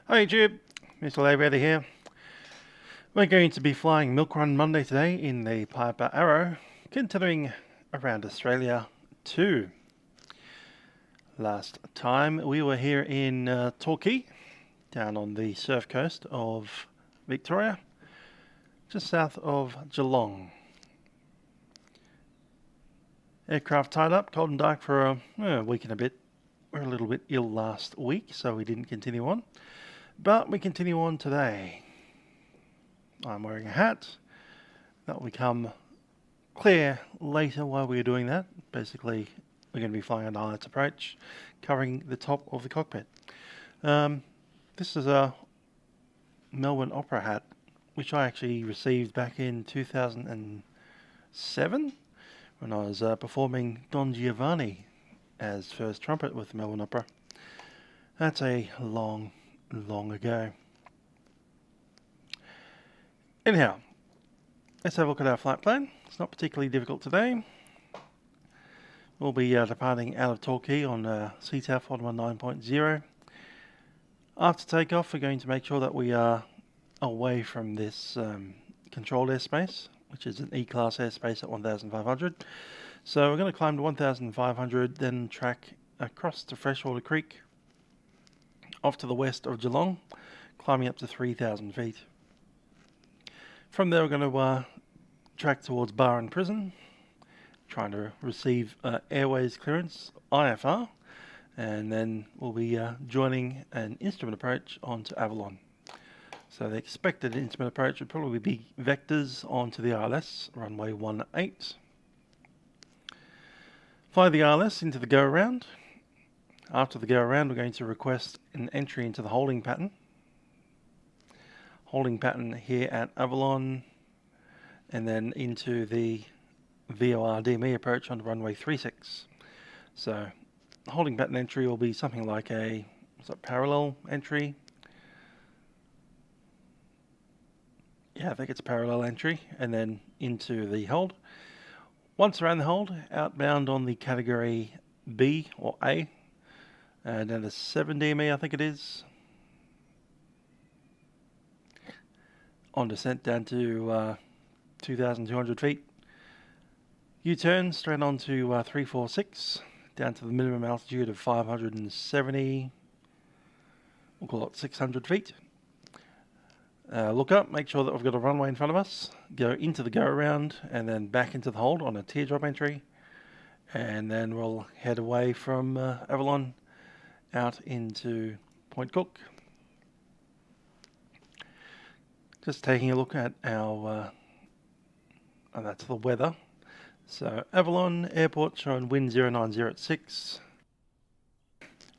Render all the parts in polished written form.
Hi YouTube, Mr. Livery here. We're going to be flying Milk Run Monday today in the Piper Arrow, continuing around Australia too. Last time we were here in Torquay, down on the surf coast of Victoria, just south of Geelong. Aircraft tied up, cold and dark for a week and a bit. We were a little bit ill last week, so we didn't continue on. But we continue on today. I'm wearing a hat. That will become clear later while we're doing that. Basically, we're going to be flying an ILS approach, covering the top of the cockpit. This is a Melbourne opera hat, which I actually received back in 2007 when I was performing Don Giovanni as first trumpet with the Melbourne Opera. That's a long ago. Anyhow, let's have a look at our flight plan. It's not particularly difficult today. We'll be departing out of Torquay on CTAF 119.0. After takeoff, we're going to make sure that we are away from this controlled airspace, which is an E-class airspace at 1,500. So we're going to climb to 1,500, then track across to Freshwater Creek, off to the west of Geelong, climbing up to 3,000 feet. From there we're going to track towards Bar and Prison, trying to receive airways clearance, IFR, and then we'll be joining an instrument approach onto Avalon. So the expected instrument approach would probably be vectors onto the ILS, runway 18. Fly the ILS into the go-around. After the go-around, we're going to request an entry into the holding pattern. Holding pattern here at Avalon, and then into the VOR DME approach on runway 36. So, holding pattern entry will be something like a parallel entry. Yeah, I think it's a parallel entry, and then into the hold. Once around the hold, outbound on the category B or A. And then a 7 DME, I think it is. On descent down to 2,200 feet. U-turn straight on to 346, down to the minimum altitude of 570. We'll call it 600 feet. Look up, make sure that we've got a runway in front of us. Go into the go-around and then back into the hold on a teardrop entry. And then we'll head away from Avalon out into Point Cook. Just taking a look at our, that's the weather. So Avalon Airport showing wind 090 at 6,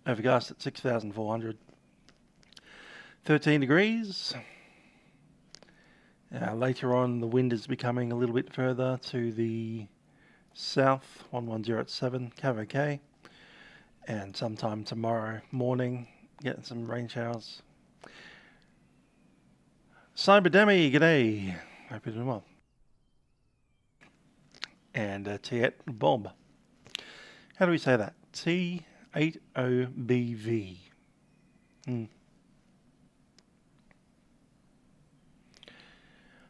overcast at 6,400, 13 degrees. Later on the wind is becoming a little bit further to the south, 110 at 7, KVK. And sometime tomorrow morning, getting some rain showers. Cyberdemi, g'day. Hope you're doing well. And T8 Bob. How do we say that? T8OBV.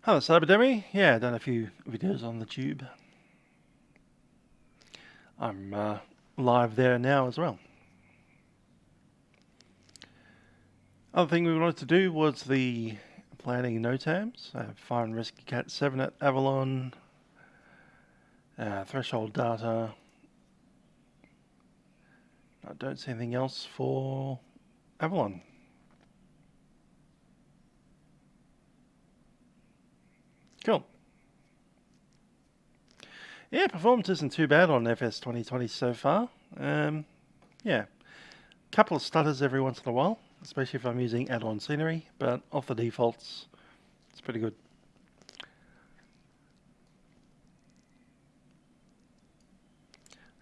Hello, Cyberdemi. Yeah, I've done a few videos on the tube. I'm live there now as well. Other thing we wanted to do was the planning NOTAMs. Fire and Rescue Cat 7 at Avalon, threshold data. I don't see anything else for Avalon. Cool. Yeah, performance isn't too bad on FS 2020 so far. Yeah, couple of stutters every once in a while, especially if I'm using add-on scenery, but off the defaults, it's pretty good.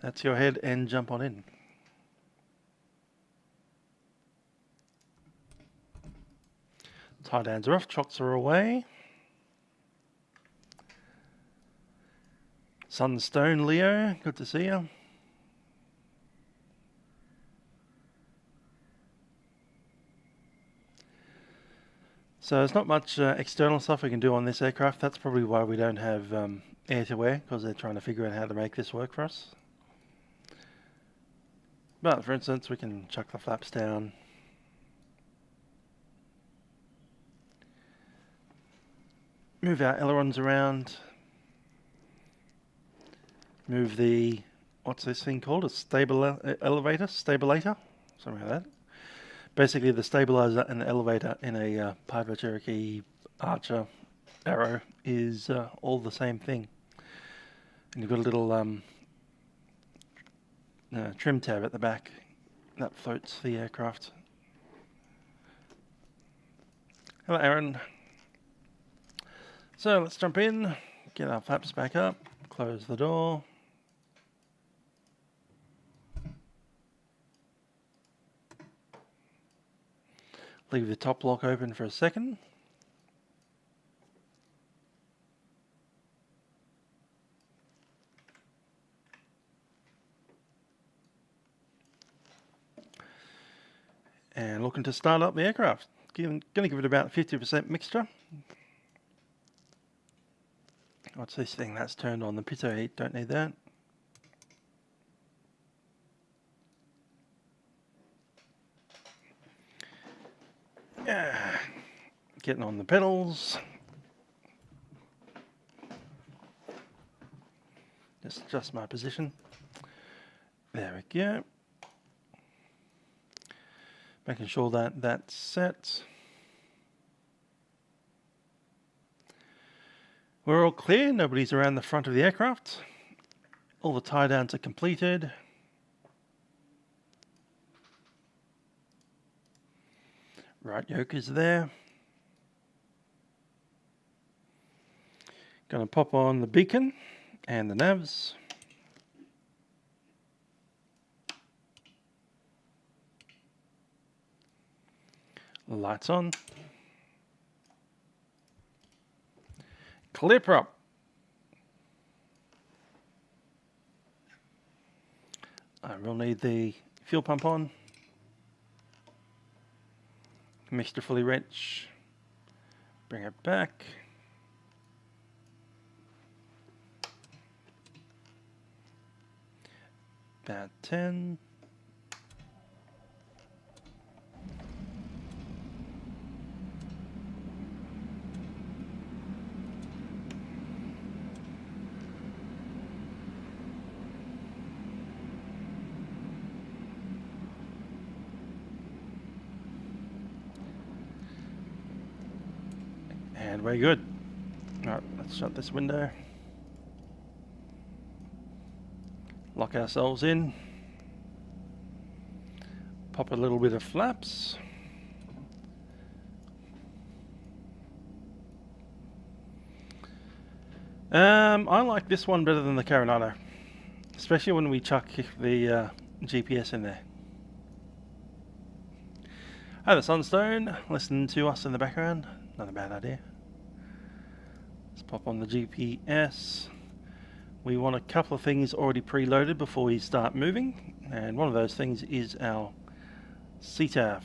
That's your head and jump on in. Tie downs are off, chocks are away. Sunstone Leo, good to see you. So there's not much external stuff we can do on this aircraft. That's probably why we don't have air-to-air, because they're trying to figure out how to make this work for us. But for instance, we can chuck the flaps down. Move our ailerons around. Move the, what's this thing called? A stabilator? Something like that. Basically the stabilizer and the elevator in a Piper Cherokee Archer Arrow is all the same thing. And you've got a little trim tab at the back that floats the aircraft. Hello Aaron. So let's jump in, get our flaps back up, close the door. Leave the top lock open for a second. And looking to start up the aircraft. Going to give it about 50% mixture. What's this thing? That's turned on the pitot heat, don't need that. Yeah. Getting on the pedals. Just adjust my position. There we go. Making sure that that's set. We're all clear, nobody's around the front of the aircraft. All the tie downs are completed. Right yoke is there. Going to pop on the beacon and the navs. Lights on. Clear prop. I will need the fuel pump on. Mixture fully wrench. Bring it back. About 10. And we're good. Alright, let's shut this window. Lock ourselves in. Pop a little bit of flaps. I like this one better than the Coronado, especially when we chuck the GPS in there. Hi, the Sunstone. Listen to us in the background. Not a bad idea. Let's pop on the GPS. We want a couple of things already preloaded before we start moving, and one of those things is our CTAF.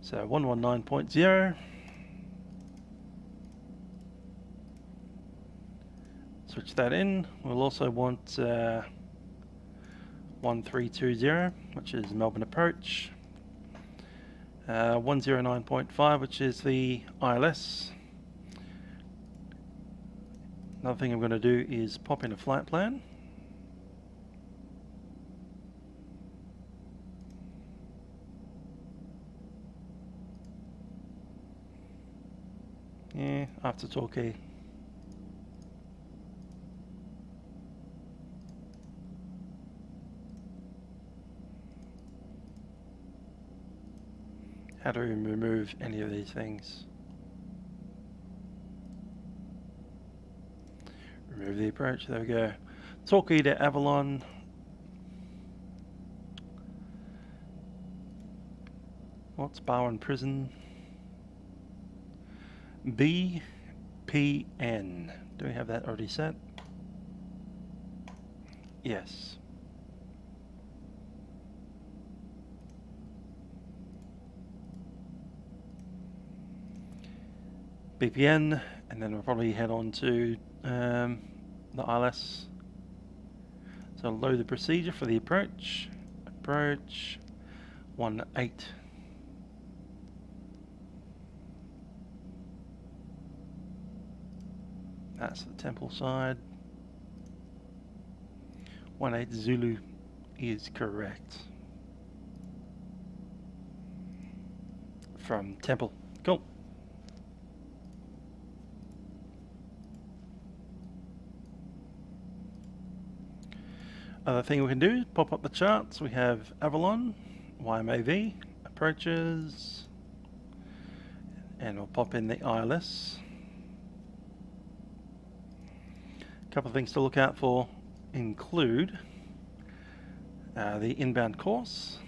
So 119.0. Switch that in. We'll also want 1320, which is Melbourne approach. 109.5, which is the ILS. Another thing I'm going to do is pop in a flight plan. Yeah, after Torquay. How do we remove any of these things? Remove the approach, there we go. Torquay to Avalon. What's Barwon Prison? BPN. Do we have that already set? Yes. BPN, and then we'll probably head on to the ILS. So load the procedure for the approach. Approach 18. That's the temple side. 18 Zulu is correct. From temple. Cool. Other thing we can do is pop up the charts. We have Avalon, YMAV, approaches, and we'll pop in the ILS. A couple of things to look out for include the inbound course,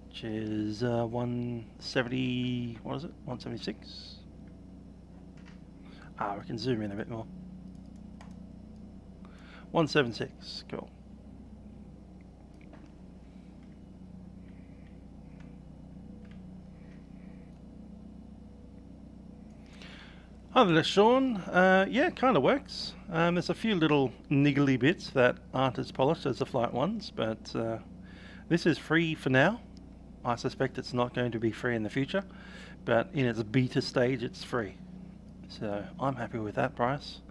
which is 170, what is it, 176? We can zoom in a bit more. 176, cool. Hi there, Sean. Yeah, kind of works. There's a few little niggly bits that aren't as polished as the flight ones, but this is free for now. I suspect it's not going to be free in the future, but in its beta stage it's free. So I'm happy with that price.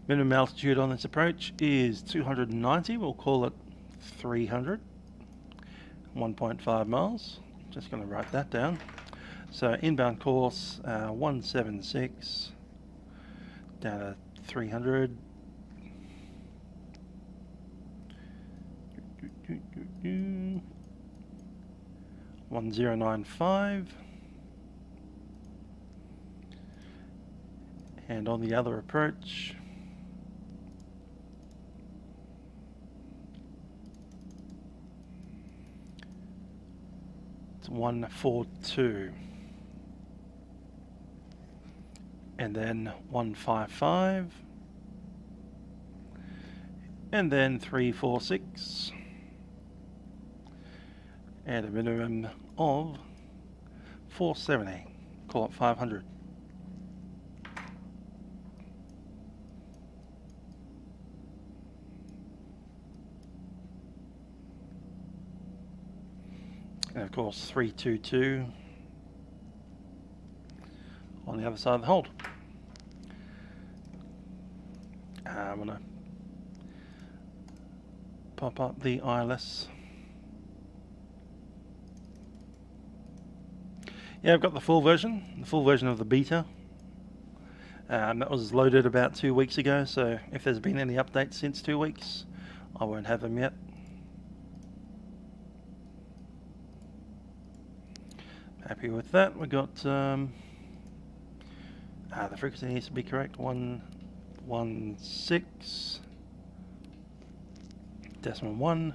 Minimum altitude on this approach is 290, we'll call it 300, 1.5 miles. Just going to write that down. So inbound course 176 down to 300. 1095. And on the other approach, it's 142. And then 155. And then 346. And a minimum of 470. Call it 500. And of course 322 on the other side of the hold. I'm going to pop up the ILS. Yeah, I've got the full version of the beta. That was loaded about 2 weeks ago, so if there's been any updates since 2 weeks, I won't have them yet. Happy with that. We got the frequency needs to be correct. 116.1.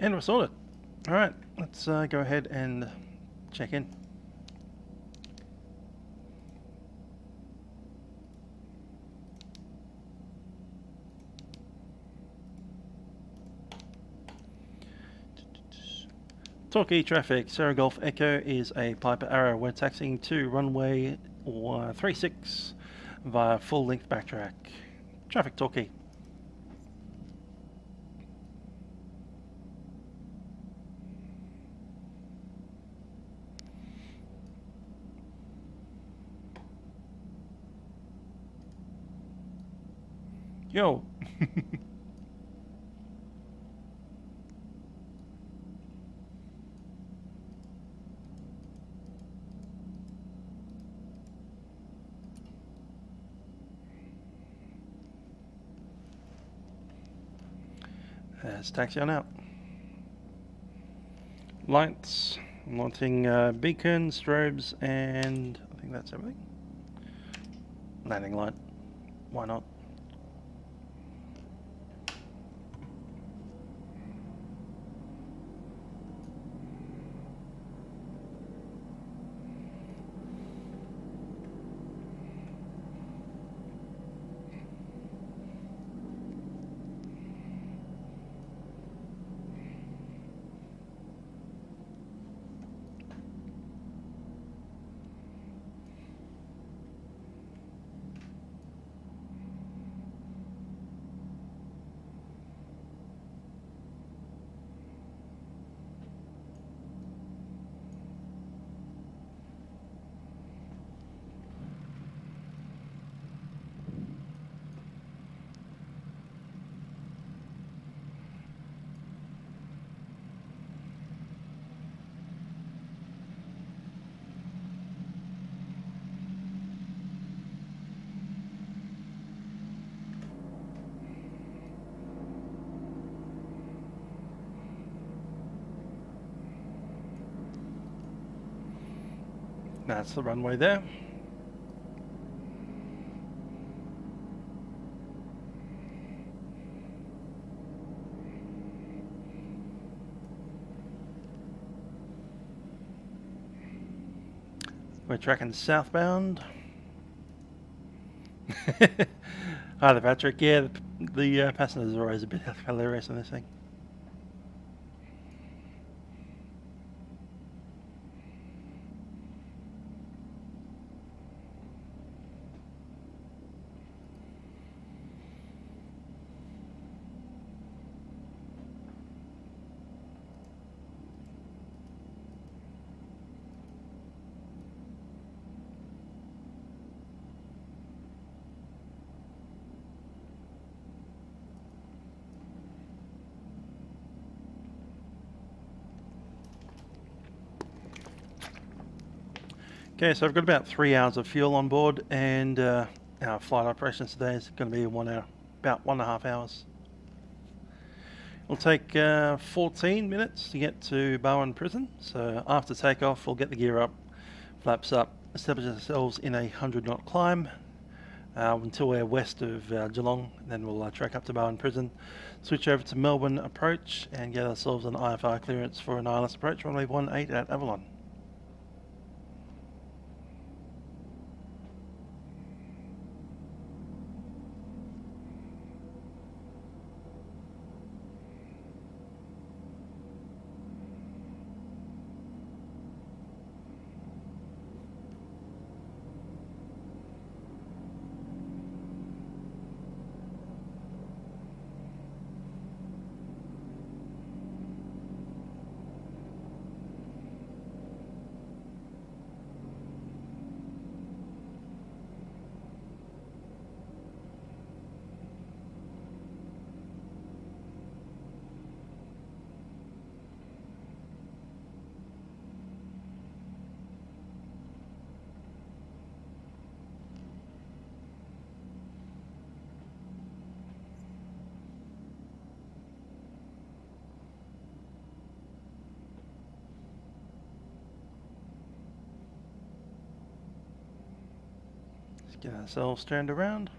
And we're sorted. All right, let's go ahead and check in. Torquay traffic, Sierra Golf Echo is a Piper Arrow. We're taxiing to runway 36 via full length backtrack. Traffic Torquay. Yo. Let's taxi on out. Lights, I'm wanting beacon, strobes, and I think that's everything. Landing light, why not? That's the runway there. We're tracking southbound. Hi there, Patrick. Yeah, the passengers are always a bit hilarious on this thing. Okay, so I've got about 3 hours of fuel on board, and our flight operations today is going to be 1 hour, about 1.5 hours. It'll take 14 minutes to get to Bowen Prison, so after takeoff we'll get the gear up, flaps up, establish ourselves in a 100-knot climb until we're west of Geelong, then we'll track up to Bowen Prison, switch over to Melbourne approach and get ourselves an IFR clearance for an ILS approach, runway 18 at Avalon. Get ourselves turned around.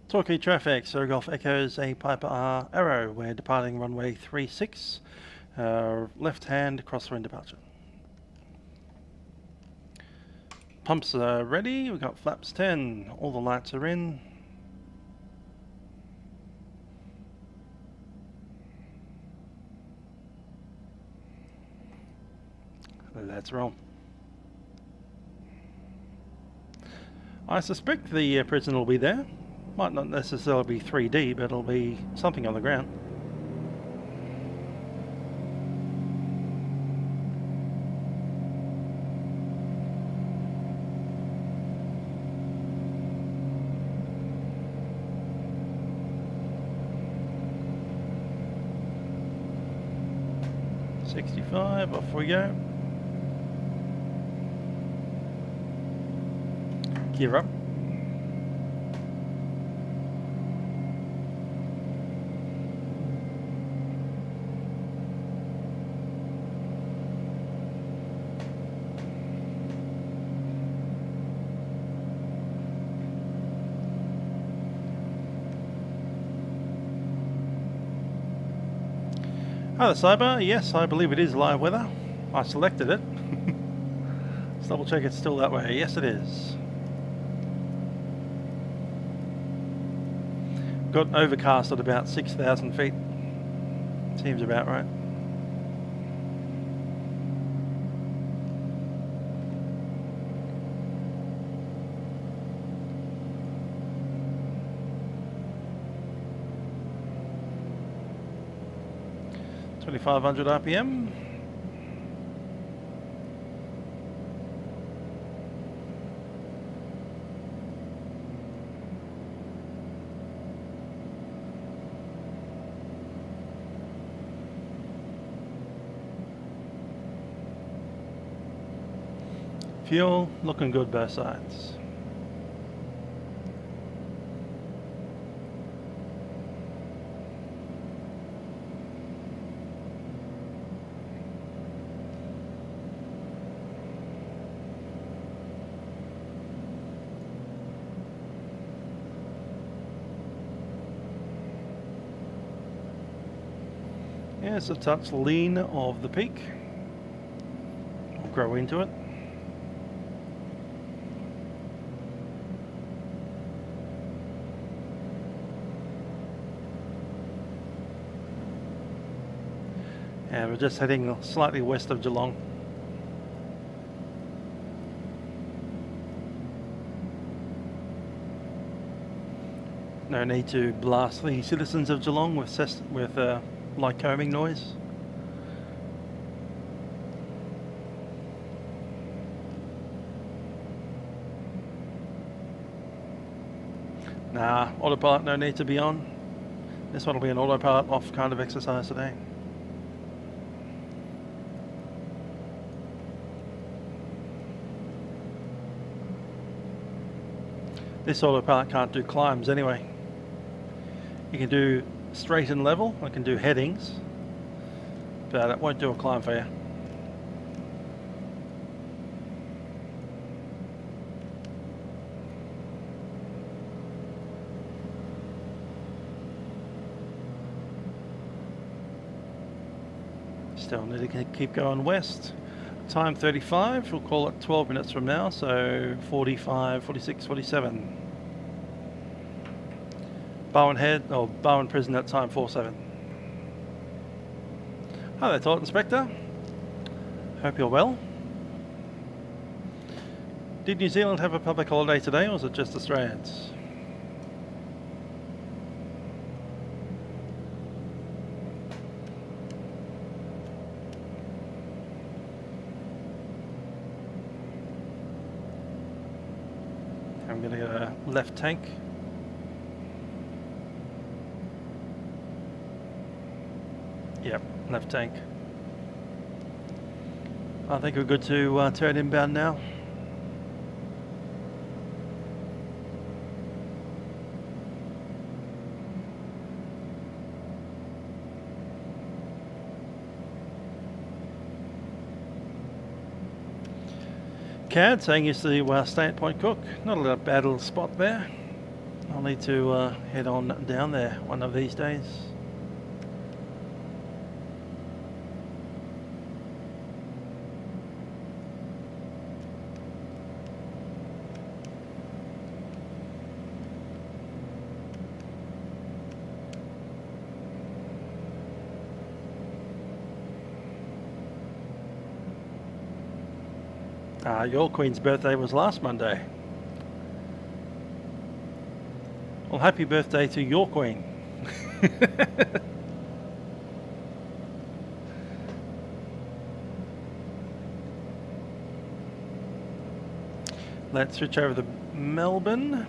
Torquay traffic, Sierra Golf Echoes A Piper R Arrow. We're departing runway 36, left hand crosswind departure. Pumps are ready, we've got flaps 10, all the lights are in. Let's roll. I suspect the prison will be there. Might not necessarily be 3D, but it'll be something on the ground. .65, off we go. Gear up. Hi there, Cyber. Yes, I believe it is live weather. I selected it. Let's double check it's still that way. Yes, it is. Got overcast at about 6,000 feet. Seems about right. .500 RPM. Fuel, looking good both sides. Yeah, it's a touch lean of the peak. We'll grow into it. And we're just heading slightly west of Geelong. No need to blast the citizens of Geelong with light combing noise. Nah, autopilot no need to be on. This one will be an autopilot off kind of exercise today. This autopilot can't do climbs anyway. You can do straight and level, I can do headings, but it won't do a climb for you. Still need to keep going west. Time 35, we'll call it 12 minutes from now, so 45, 46, 47. Bowen Head, or Bowen Prison at time 47. Hi there, Toilet Inspector. Hope you're well. Did New Zealand have a public holiday today, or was it just Australians? I'm going to get a left tank. Yep, left tank. I think we're good to turn inbound now. CAD saying you see stay at Point Cook. Not a bad little spot there. I'll need to head on down there one of these days. Your Queen's birthday was last Monday. Well, happy birthday to your Queen. Let's switch over to Melbourne.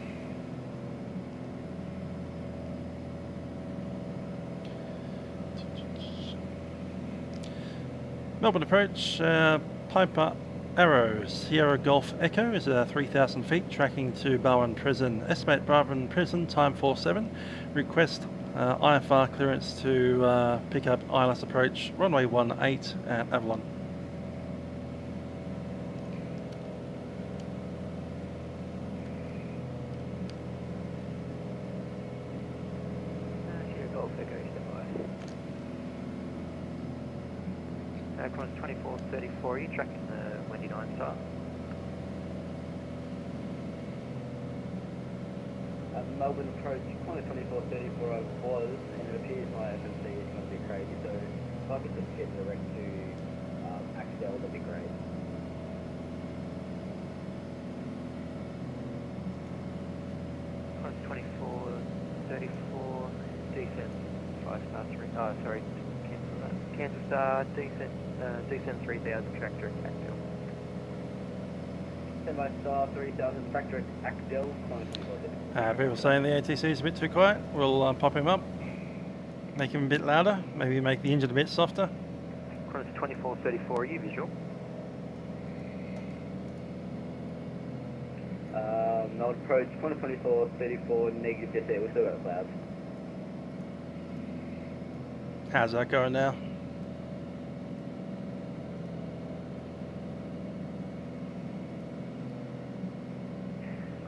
Melbourne approach, Piper Arrow, Sierra Golf Echo is 3,000 feet, tracking to Bowen Prison. Estimate Bowen Prison, time 47. Request IFR clearance to pick up ILS approach, runway 18 at Avalon. Sierra Golf Echo, stand by. Cross 2434, are you tracking the Wendy 9 star? Melbourne approach, Qantas 2434 was, and it appears my FMC is going to be crazy, so if I could just get direct to Axel, that'd be great. Qantas 2434, descent 5 star 3, oh sorry, cancel that. Cancel star, descent 3000, tractor at Axel. Stand by star 3000, tractor at Axel, Qantas 2434. People saying the ATC is a bit too quiet. We'll pop him up, make him a bit louder, maybe make the engine a bit softer. Qantas 2434, are you visual? Melbourne approach, Qantas 24, 34, negative just there, we've still got clouds. How's that going now?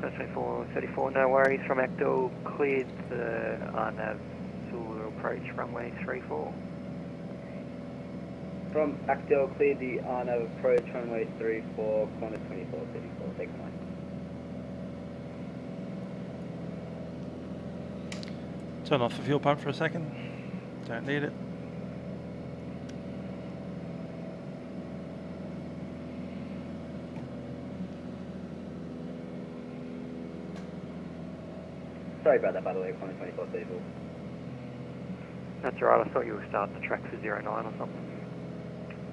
Qantas 24, 34, no worries. From Actel, cleared the RNAV Zulu approach, runway 34. From Actel, cleared the RNAV approach, runway 34, Qantas 24, 34, take line. Turn off the fuel pump for a second. Don't need it. Sorry about that, by the way, Qantas 24, 34. That's alright, I thought you were starting the track for 09 or something.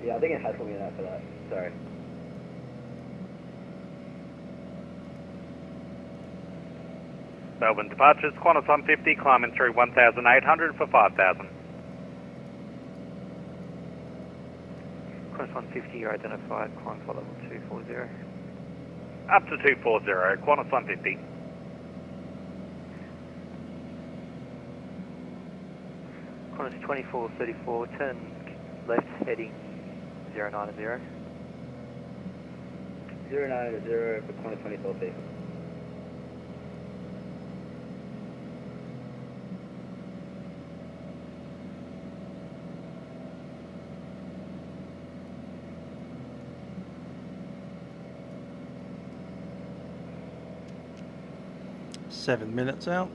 Yeah, I think it has put me in that for that. Sorry. Melbourne departures, Qantas 150, climbing through 1,800 for 5,000. Qantas 150, you're identified, climb for level 240. Up to 240, Qantas 150. Qantas 24, 34, turn left heading 090. 090 for Qantas 24, 34. Seven minutes out.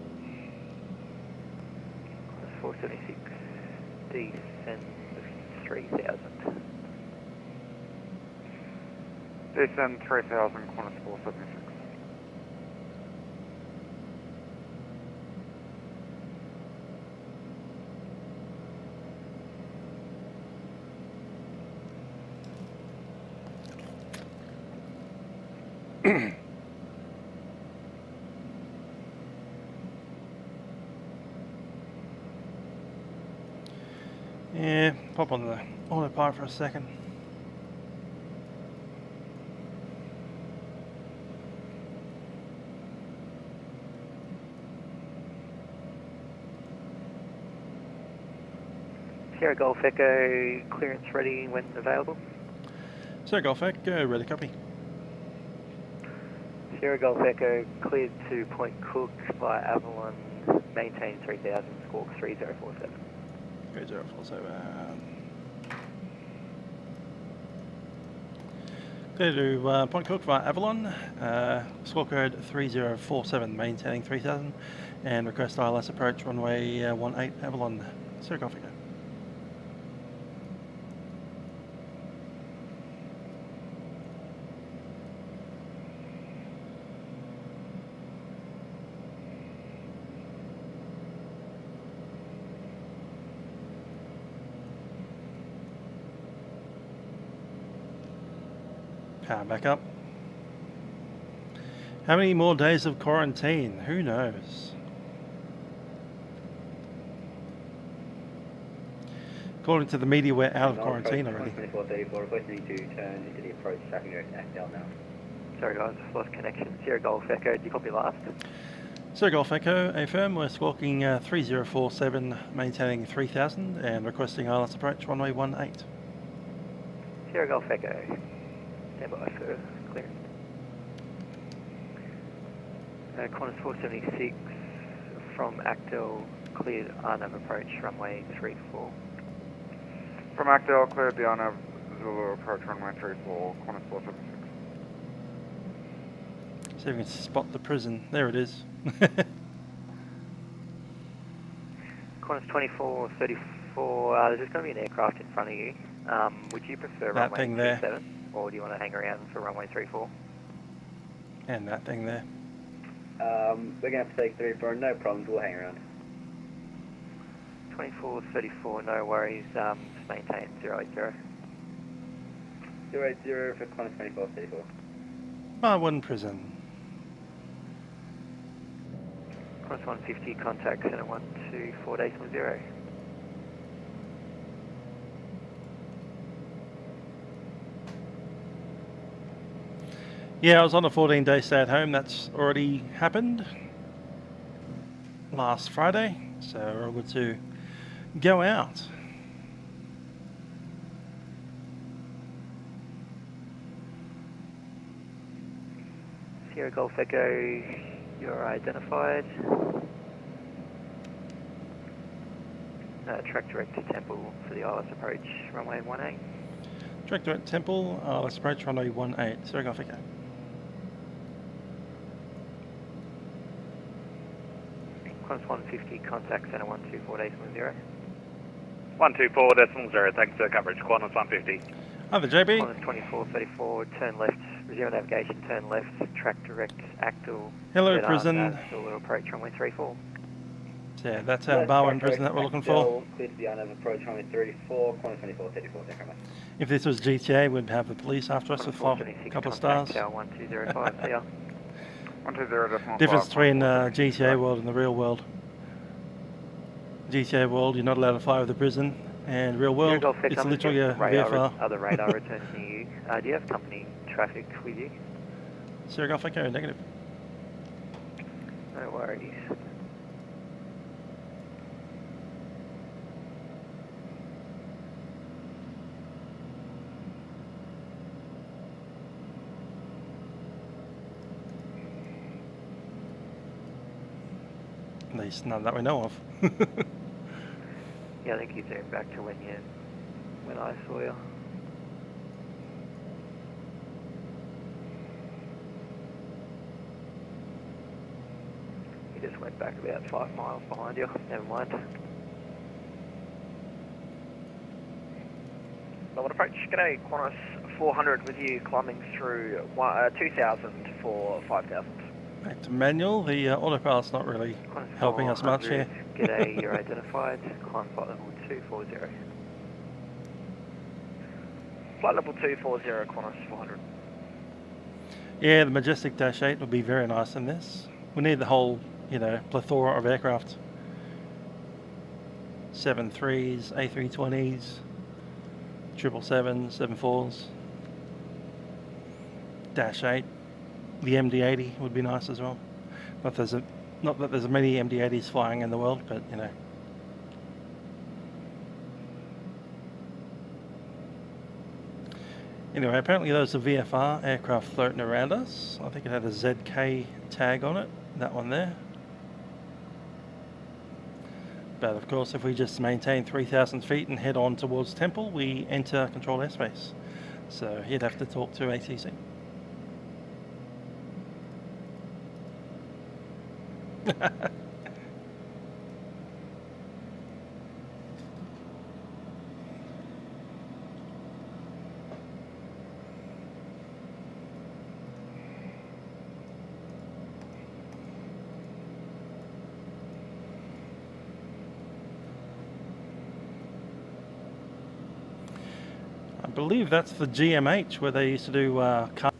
476, descend 3000. Descend 3,000, Qantas 476. Yeah, pop on the autopilot for a second. Sierra Golf Echo, clearance ready when available. Sierra Golf Echo, ready copy. Sierra Golf Echo, cleared to Point Cook via Avalon, maintain 3000, squawk 3047. 3047. Clear to Point Cook via Avalon, squawk code 3047, maintaining 3000, and request ILS approach runway 18 Avalon. Sierra Golf Echo. Power back up. How many more days of quarantine? Who knows? According to the media, we're out of quarantine already. 2434, requesting to turn into the approach, tracking direct Actel now. Sorry guys, lost connection. Sierra Golf Echo, do you copy last? Sierra Golf Echo, affirm, we're squawking 3047, maintaining 3000, and requesting ILS approach runway 18. Sierra Golf Echo, stand by for clearance. Qantas 476 from Actel, cleared RNAV approach, runway 34. From Actel, cleared the RNAV Zulu approach, runway 34, Qantas 476. See if we can spot the prison. There it is. Qantas 24, 34, there's just going to be an aircraft in front of you. Would you prefer That runway thing there. 37, or do you want to hang around for runway 34? And that thing there. We're going to have to take 34, no problems, we'll hang around. 24, 34, no worries, just maintain 080. 080 for Qantas 24, 34. Marwood prison. Qantas 150, contact center 124.0. Yeah, I was on a 14-day stay at home. That's already happened last Friday, so we're all good to go out. Sierra Golf Echo, you're identified. Track direct to Temple for the ILS approach, runway 18. Track direct Temple, let's approach runway 18. Sierra Golf Echo. Qantas 150, contact center 124.0. 124.0, thanks for coverage, Qantas 150. Hi there, JB. Qantas 2434, turn left, resume navigation, turn left, track direct, Actal. Hello, prison. Zulu approach, runway 34. Yeah, that's our Barwon prison that we're looking for. Clear to the unknown approach, runway 34, Qantas 2434, take care, mate. If this was GTA, we'd have the police after us with a couple of stars. Tower 1205, see ya. 120.5. Difference between GTA world and the real world. GTA world, you're not allowed to fly with the prison, and real world, it's literally a VFR. Other radar returns near you. Do you have company traffic with you? Sierra Golf Echo, negative. No worries. At least none that we know of. Yeah, I think you zoomed back to when I saw you. You just went back about 5 miles behind you. Never mind. Melbourne approach, g'day, Qantas 400 with you, climbing through 2,000 for 5,000. Back to manual, the autopilot's not really Qantas helping us much here. G'day, you're identified. Climb flight level 240. Flight level 240, Qantas 400. Yeah, the Majestic Dash 8 would be very nice in this. We need the whole, plethora of aircraft. 737s, A320s, 777s, 74s, Dash 8. The MD-80 would be nice as well. Not that there's many MD-80s flying in the world, but Anyway, apparently there's a VFR aircraft floating around us. I think it had a ZK tag on it, that one there. But of course, if we just maintain 3,000 feet and head on towards Temple, we enter controlled airspace. So you'd have to talk to ATC. I believe that's the GMH where they used to do car.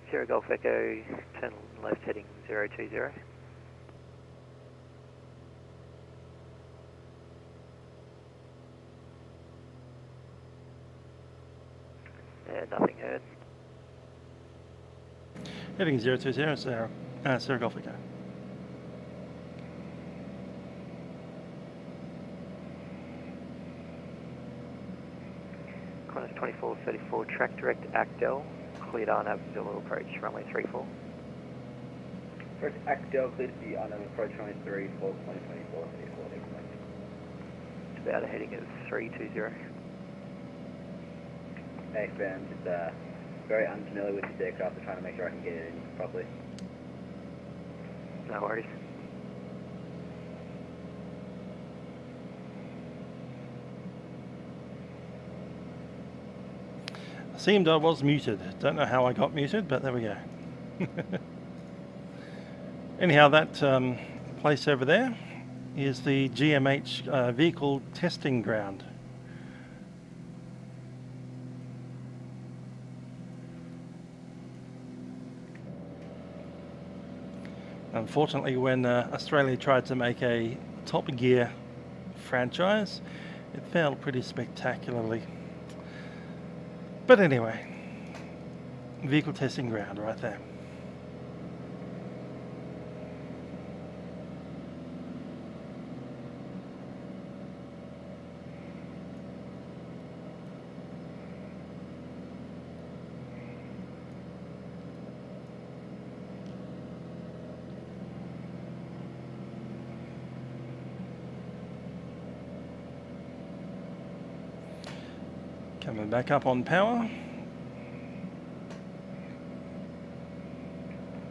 Sierra Golf Echo, turn left heading 020. Yeah, nothing heard. Heading 020, Sierra Golf Echo. Qantas 2434, track direct Actel, cleared on Zulu approach, runway 34. First, Actel, clear to the unknown approach, runway 34, 2024, 34, take care. It's about a heading of 320. Thanks, Ben. I'm just very unfamiliar with this aircraft. I'm trying to make sure I can get it in properly. No worries. Seemed I was muted. Don't know how I got muted, but there we go. Anyhow, that place over there is the GMH vehicle testing ground. Unfortunately, when Australia tried to make a Top Gear franchise, it failed pretty spectacularly. But anyway, vehicle testing ground right there. Coming back up on power.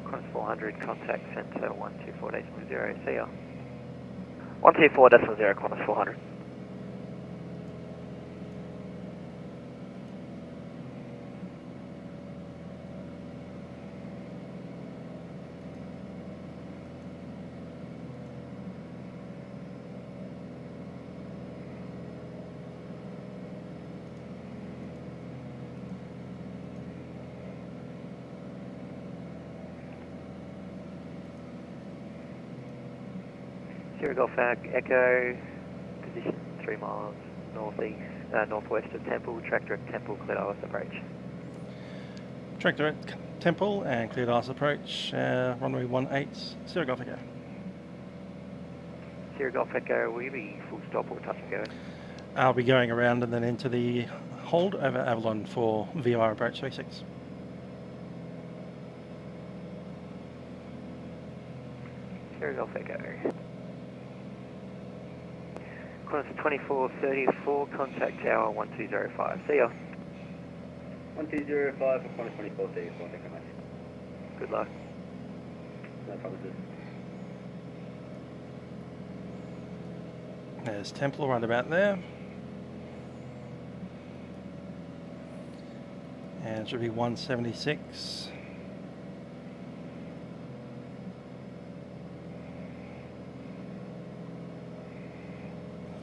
Qantas 400, contact centre 124.0, see ya. 124.0, Qantas 400. Sierra Golf Echo, position 3 miles northwest of Temple, tractor at Temple, cleared ILS approach. Tractor at Temple and cleared ILS approach, runway 18, Sierra Golf Echo. Sierra Golf Echo, will you be full stop or touch and go? I'll be going around and then into the hold over Avalon for VOR approach 36. Sierra Golf Echo. Qantas 2434, contact tower 1205. See ya. 1205 for Qantas 2434, thank you very much. Good luck. No promises. There's Temple right about there. And it should be 176.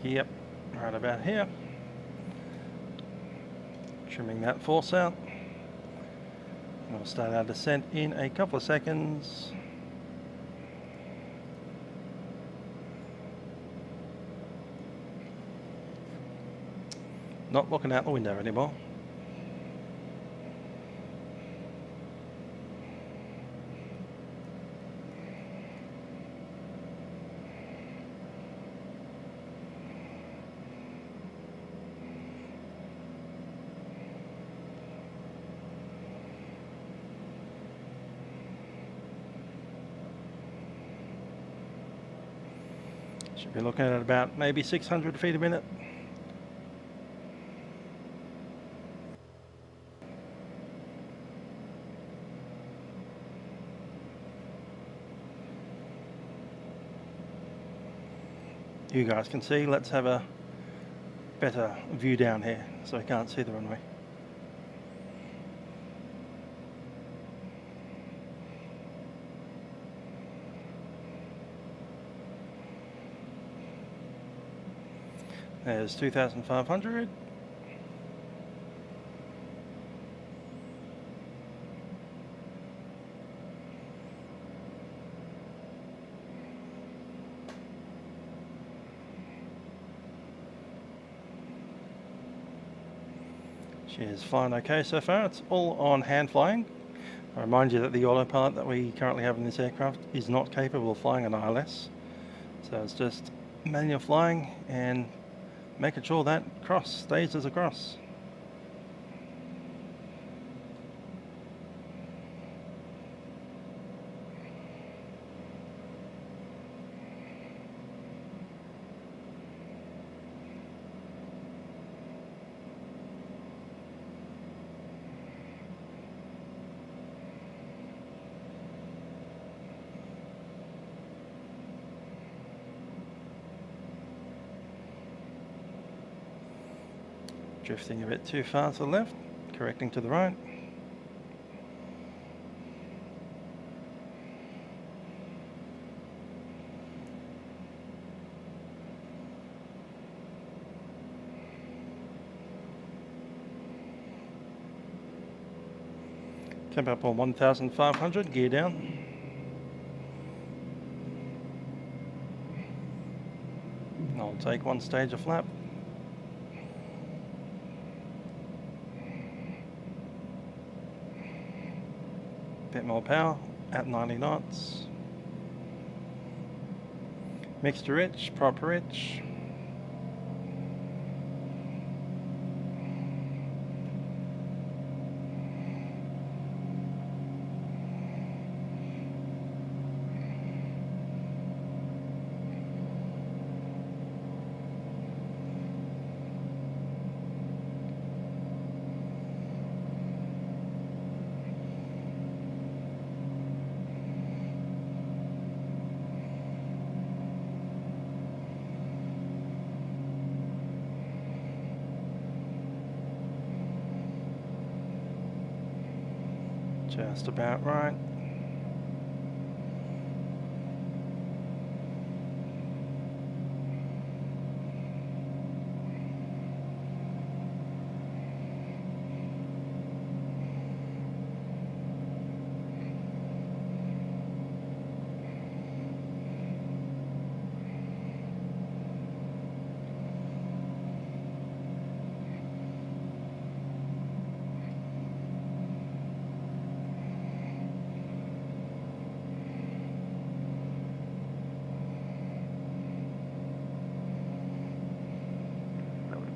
Yep, right about here. Trimming that force out. And we'll start our descent in a couple of seconds. Not looking out the window anymore. Should be looking at about maybe 600 feet a minute. You guys can see, let's have a better view down here so I can't see the runway. There's 2,500. She is flying okay so far. It's all on hand flying. I remind you that the autopilot that we currently have in this aircraft is not capable of flying an ILS. So it's just manual flying and making sure that cross stays as a cross. Drifting a bit too far to the left, correcting to the right. Temp up on 1,500, gear down. I'll take one stage of flap. Bit more power at 90 knots. Mixed rich, proper rich. Just about right.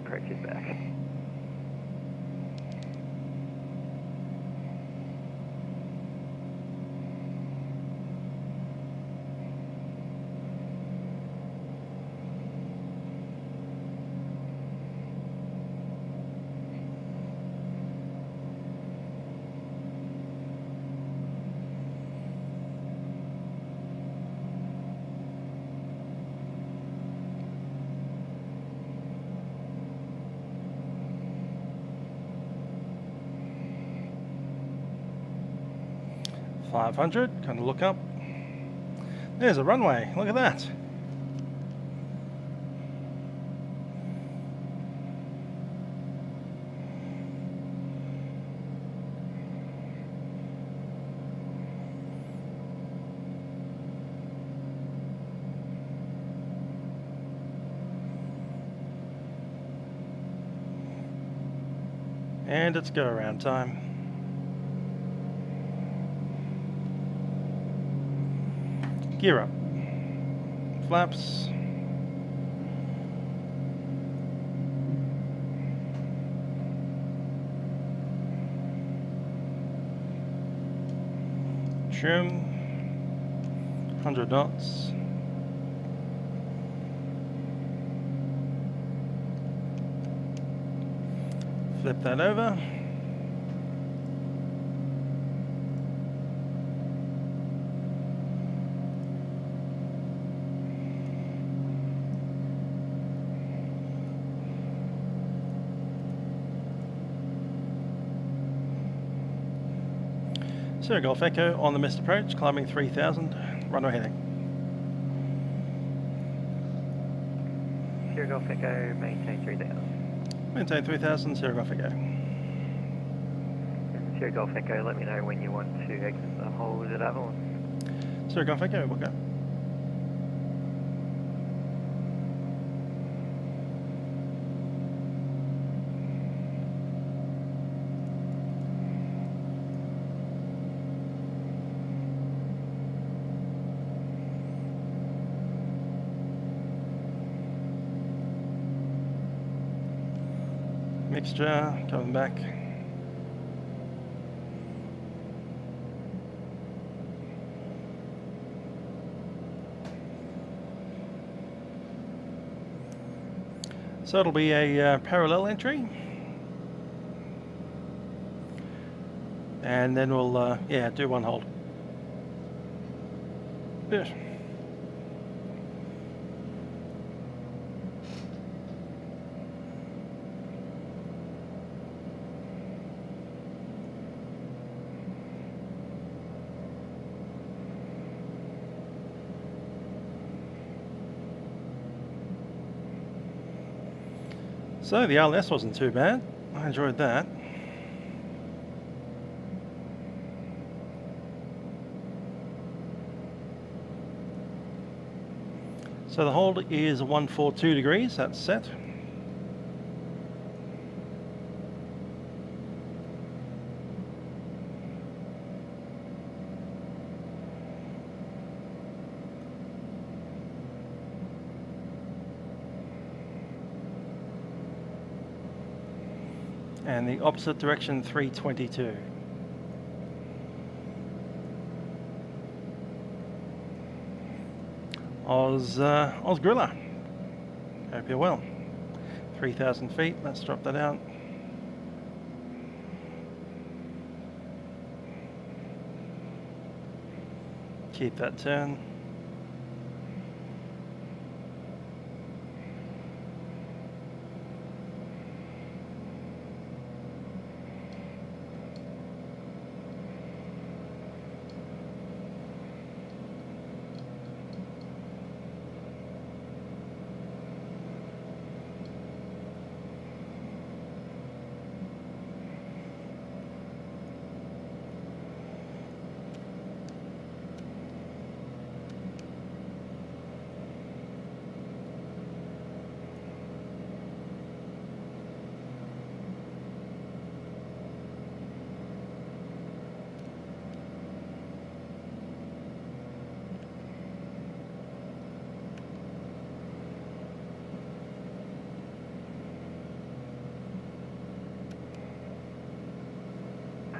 Approach it back. .500, kind of look up. There's a runway, look at that. And it's go around time. Gear up. Flaps. Trim. 100 knots. Flip that over. Sierra Golf Echo on the missed approach, climbing 3000, runway heading. Sierra Golf Echo, maintain 3000. Maintain 3000, Sierra Golf Echo. Sierra Golf Echo, let me know when you want to exit the hold at Avalon. Sierra Golf Echo, we'll go. Mixture, coming back. So it'll be a parallel entry. And then we'll, yeah, do one hold. Yes. So the ILS wasn't too bad. I enjoyed that. So the hold is 142 degrees, that's set. And the opposite direction 322. Oz Grilla. Hope you're well. 3,000 feet, let's drop that out. Keep that turn.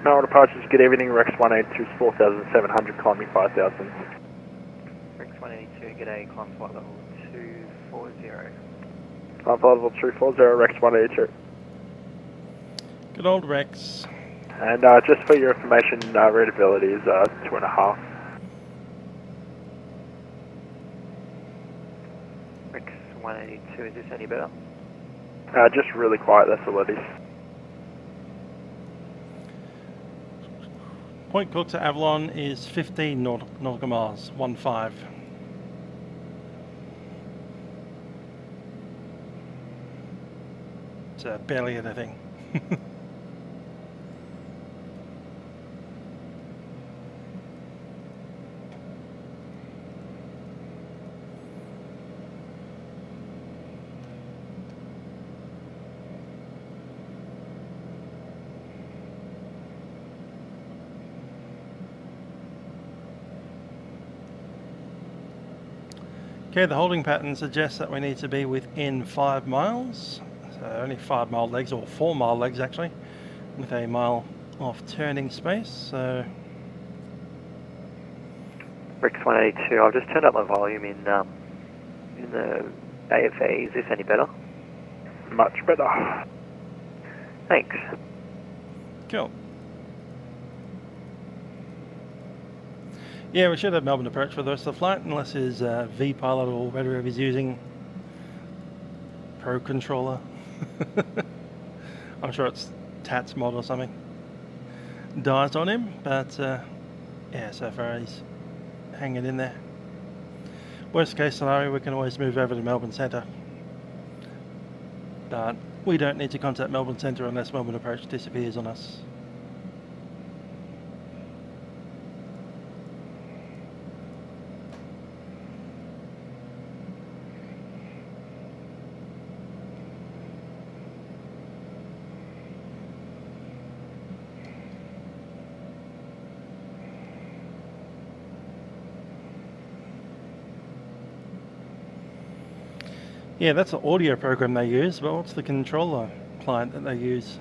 Melbourne departures, good evening, Rex 182 4,700, climb me 5,000. Rex 182, g'day, climb flight level 240. Climb flight level 240, Rex 182. Good old Rex. And just for your information, readability is 2.5. Rex 182, is this any better? Just really quiet, that's all it is. Point Cook to Avalon is 15 nautical miles, 15. It's barely anything. Okay, the holding pattern suggests that we need to be within 5 miles. So only 5 mile legs, or 4 mile legs actually, with a mile of turning space. So Rex 182, I've just turned up my volume in the AFA. Is this any better? Much better. Thanks. cool. Yeah, we should have Melbourne approach for the rest of the flight, unless his V-pilot or whatever he's using, Pro Controller. I'm sure it's Tats mod or something. Dies on him, but yeah, so far he's hanging in there. Worst case scenario, we can always move over to Melbourne Centre. But we don't need to contact Melbourne Centre unless Melbourne approach disappears on us. Yeah, that's the audio program they use, but what's the controller client that they use?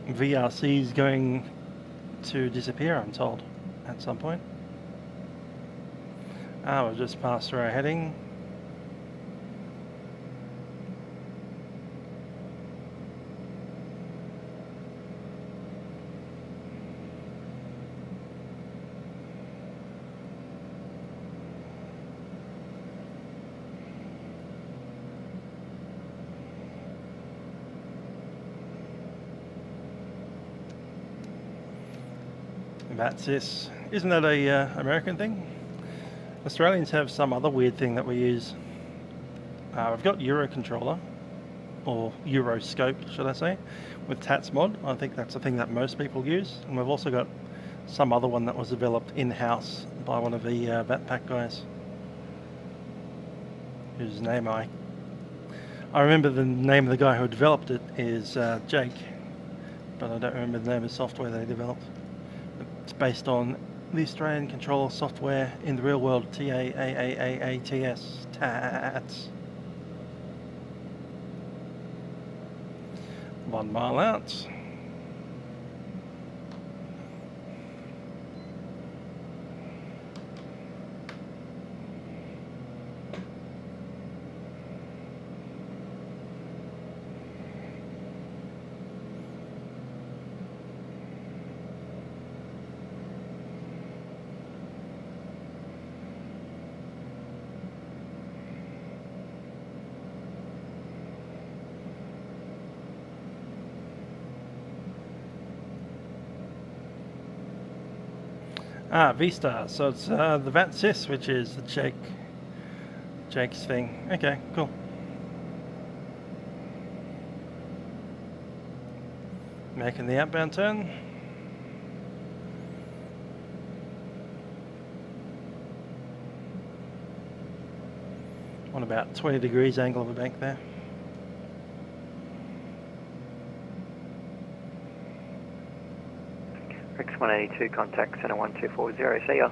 VRC is going to disappear, I'm told, at some point. Ah, we've just passed through our heading. Vatsim. Isn't that a American thing? Australians have some other weird thing that we use. We've got Euro controller, or Euroscope, should I say, with Tats mod. I think that's a thing that most people use. And we've also got some other one that was developed in-house by one of the Vatpack guys, whose name I remember the name of the guy who developed it is Jake, but I don't remember the name of the software they developed. It's based on the Australian controller software in the real world, TAAAAATS, TAATS. 1 mile out. Ah, V-Star, so it's the Vatsim, which is the Jake's thing. Okay, cool. Making the outbound turn. On about 20 degrees angle of a bank there. Rex 182, contact center 1240, see ya.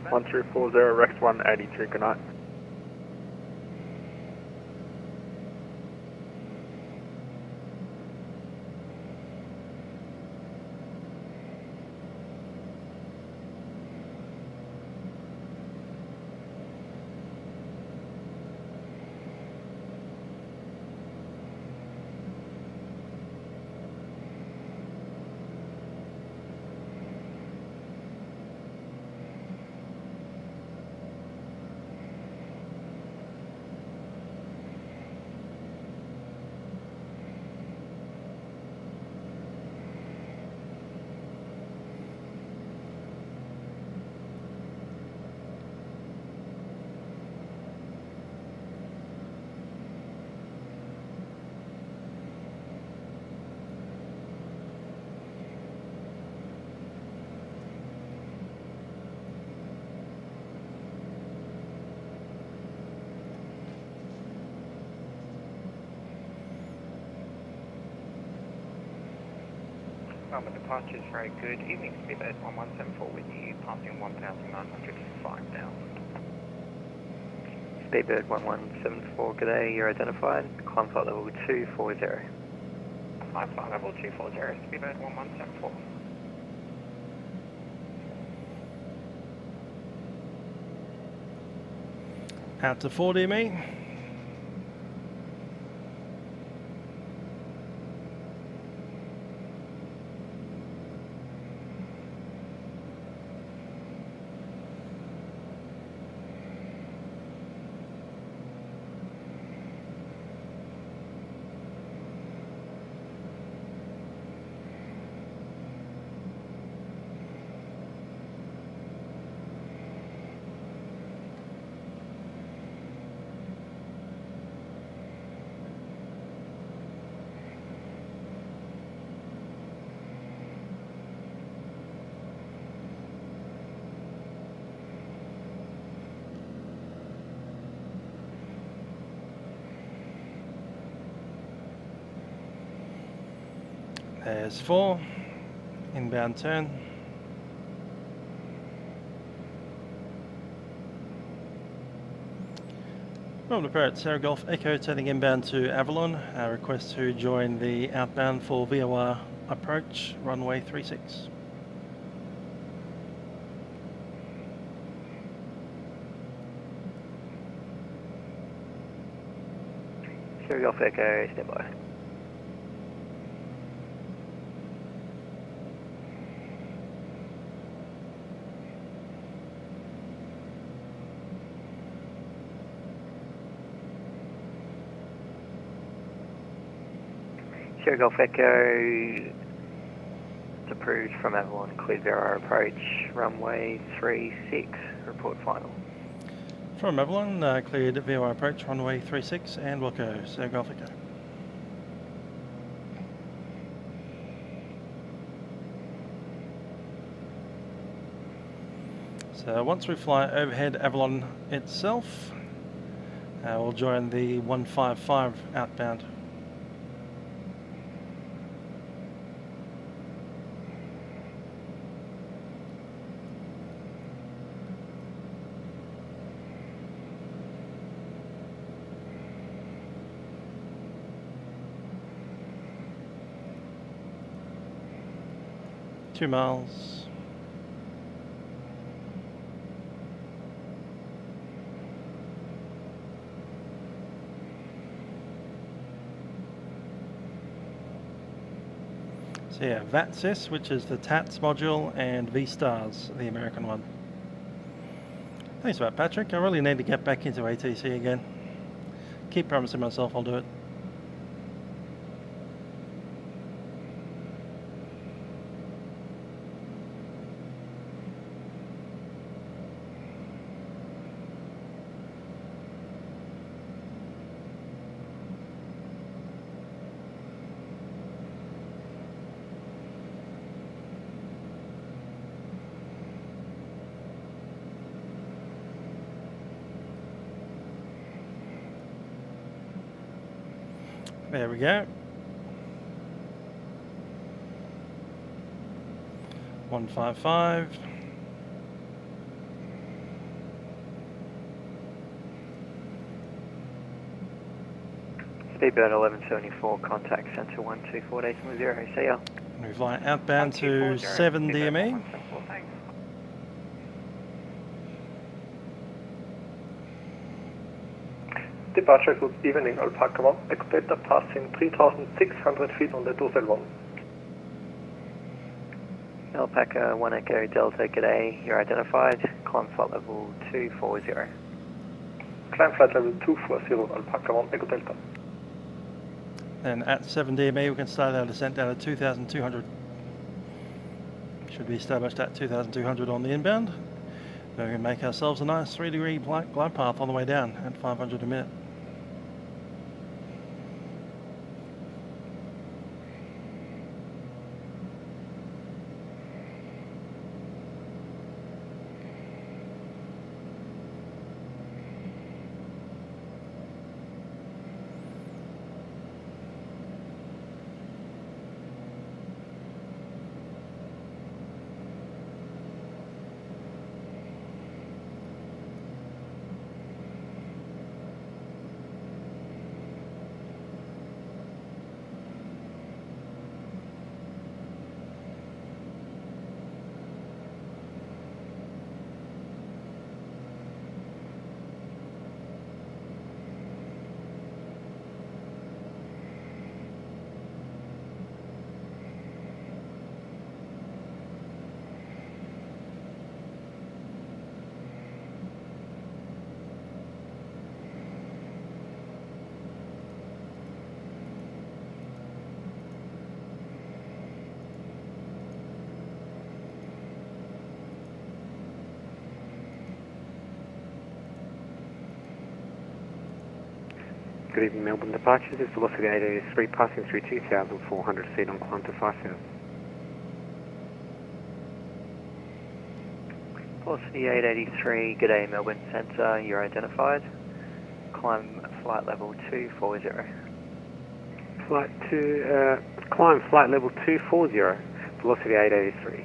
1240, Rex 182, good night. Melbourne departure is very good. Evening speedbird 1174 with you, passing 1,905 now. Speedbird 1174, g'day, you're identified. Climb flight level 240. Climb flight level 240, speedbird 1174. Out to 40 me. There's 4, inbound turn. Melbourne approach, Sierra Golf Echo turning inbound to Avalon. Request to join the outbound for VOR approach, runway 36. Sierra Golf Echo, stand by. Sierra Golf Echo, it's approved from Avalon, cleared VOR approach, runway 36, report final. From Avalon, cleared VOR approach, runway 36, and Wilco, Sierra Golf Echo. So once we fly overhead Avalon itself, we'll join the 155 outbound. Two miles. So yeah, Vatsim, which is the TATS module, and V-Stars, the American one. Thanks for that, Patrick. I really need to get back into ATC again. Keep promising myself I'll do it. There we go. 155. Speedbird 1174, contact centre 124.810, see ya. We fly outbound to 7 DME. Departure good evening, Alpaca 1, Equator passing 3,600 feet on the dorsal 1. Alpaca 1 Echo Delta, g'day, you're identified, climb flight level 240. Climb flight level 240, Alpaca 1, Echo Delta. Then at 7 DME we can start our descent down to 2,200. Should be established at 2,200 on the inbound. Then we can make ourselves a nice 3-degree glide path on the way down at 500 a minute. Good evening, Melbourne departures. This is Velocity 883 passing through 2,400 feet on climb to 5,000. Velocity 883, g'day Melbourne Centre, you're identified, climb flight level 240. Climb flight level 240, velocity 883.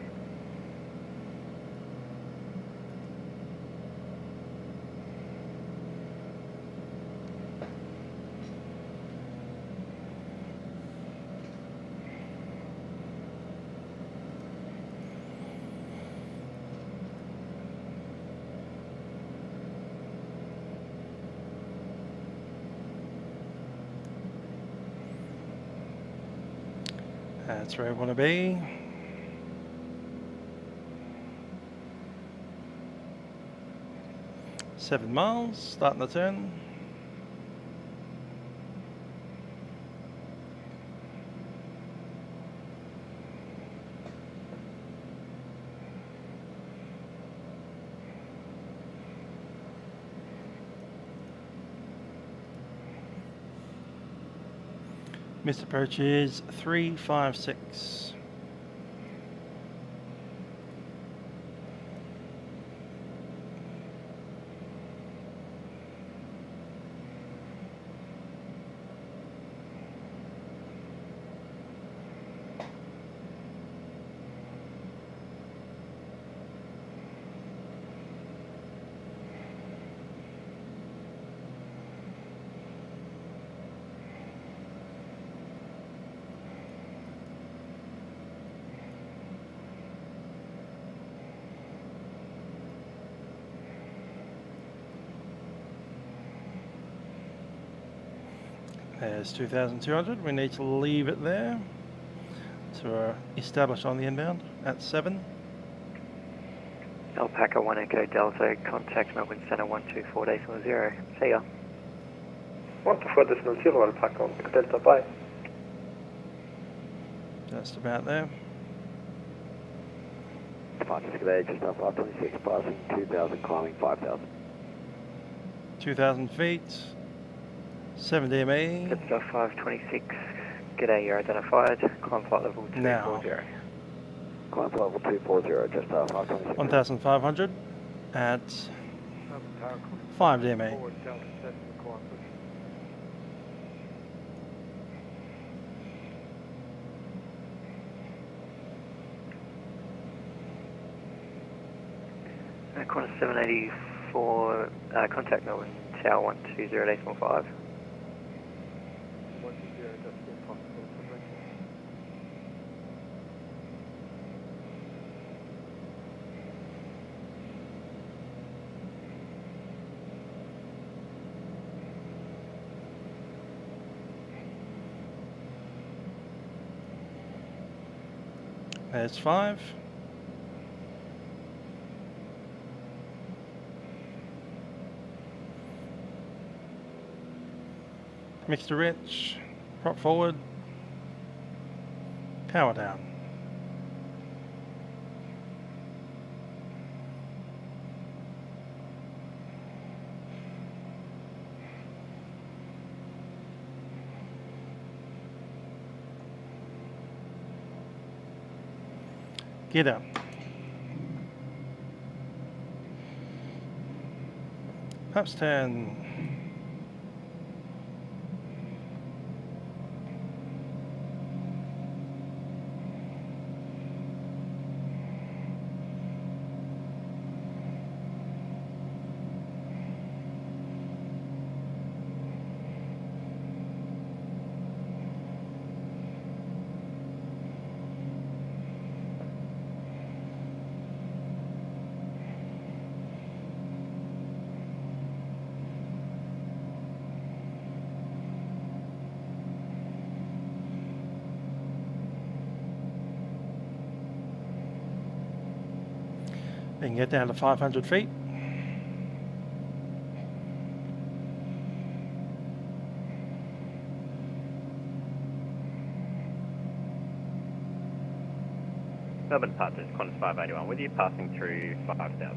That's where I want to be. Seven miles, starting the turn. Missed approach is 356. There's 2,200. We need to leave it there to establish on the inbound at 7. Alpaca 1 Echo Delta, contact Melbourne Centre 124.0. See ya. 124.0 Alpaca 1 Echo Delta, bye. Just about there. Departure today, just up 526, passing 2,000, climbing 5,000. 2,000 feet. 7 DME. Jetstar 526, g'day, you're identified, climb flight level 240. Now. Climb flight level 240, just up 526. 1,500 at 5 DME. Qantas 784, contact Melbourne Tower 120.5. There's 5. Mix to rich, prop forward, power down. Get up. Perhaps 10. We can get down to 500 feet. Melbourne departures, Qantas 581 with you, passing through 5,000.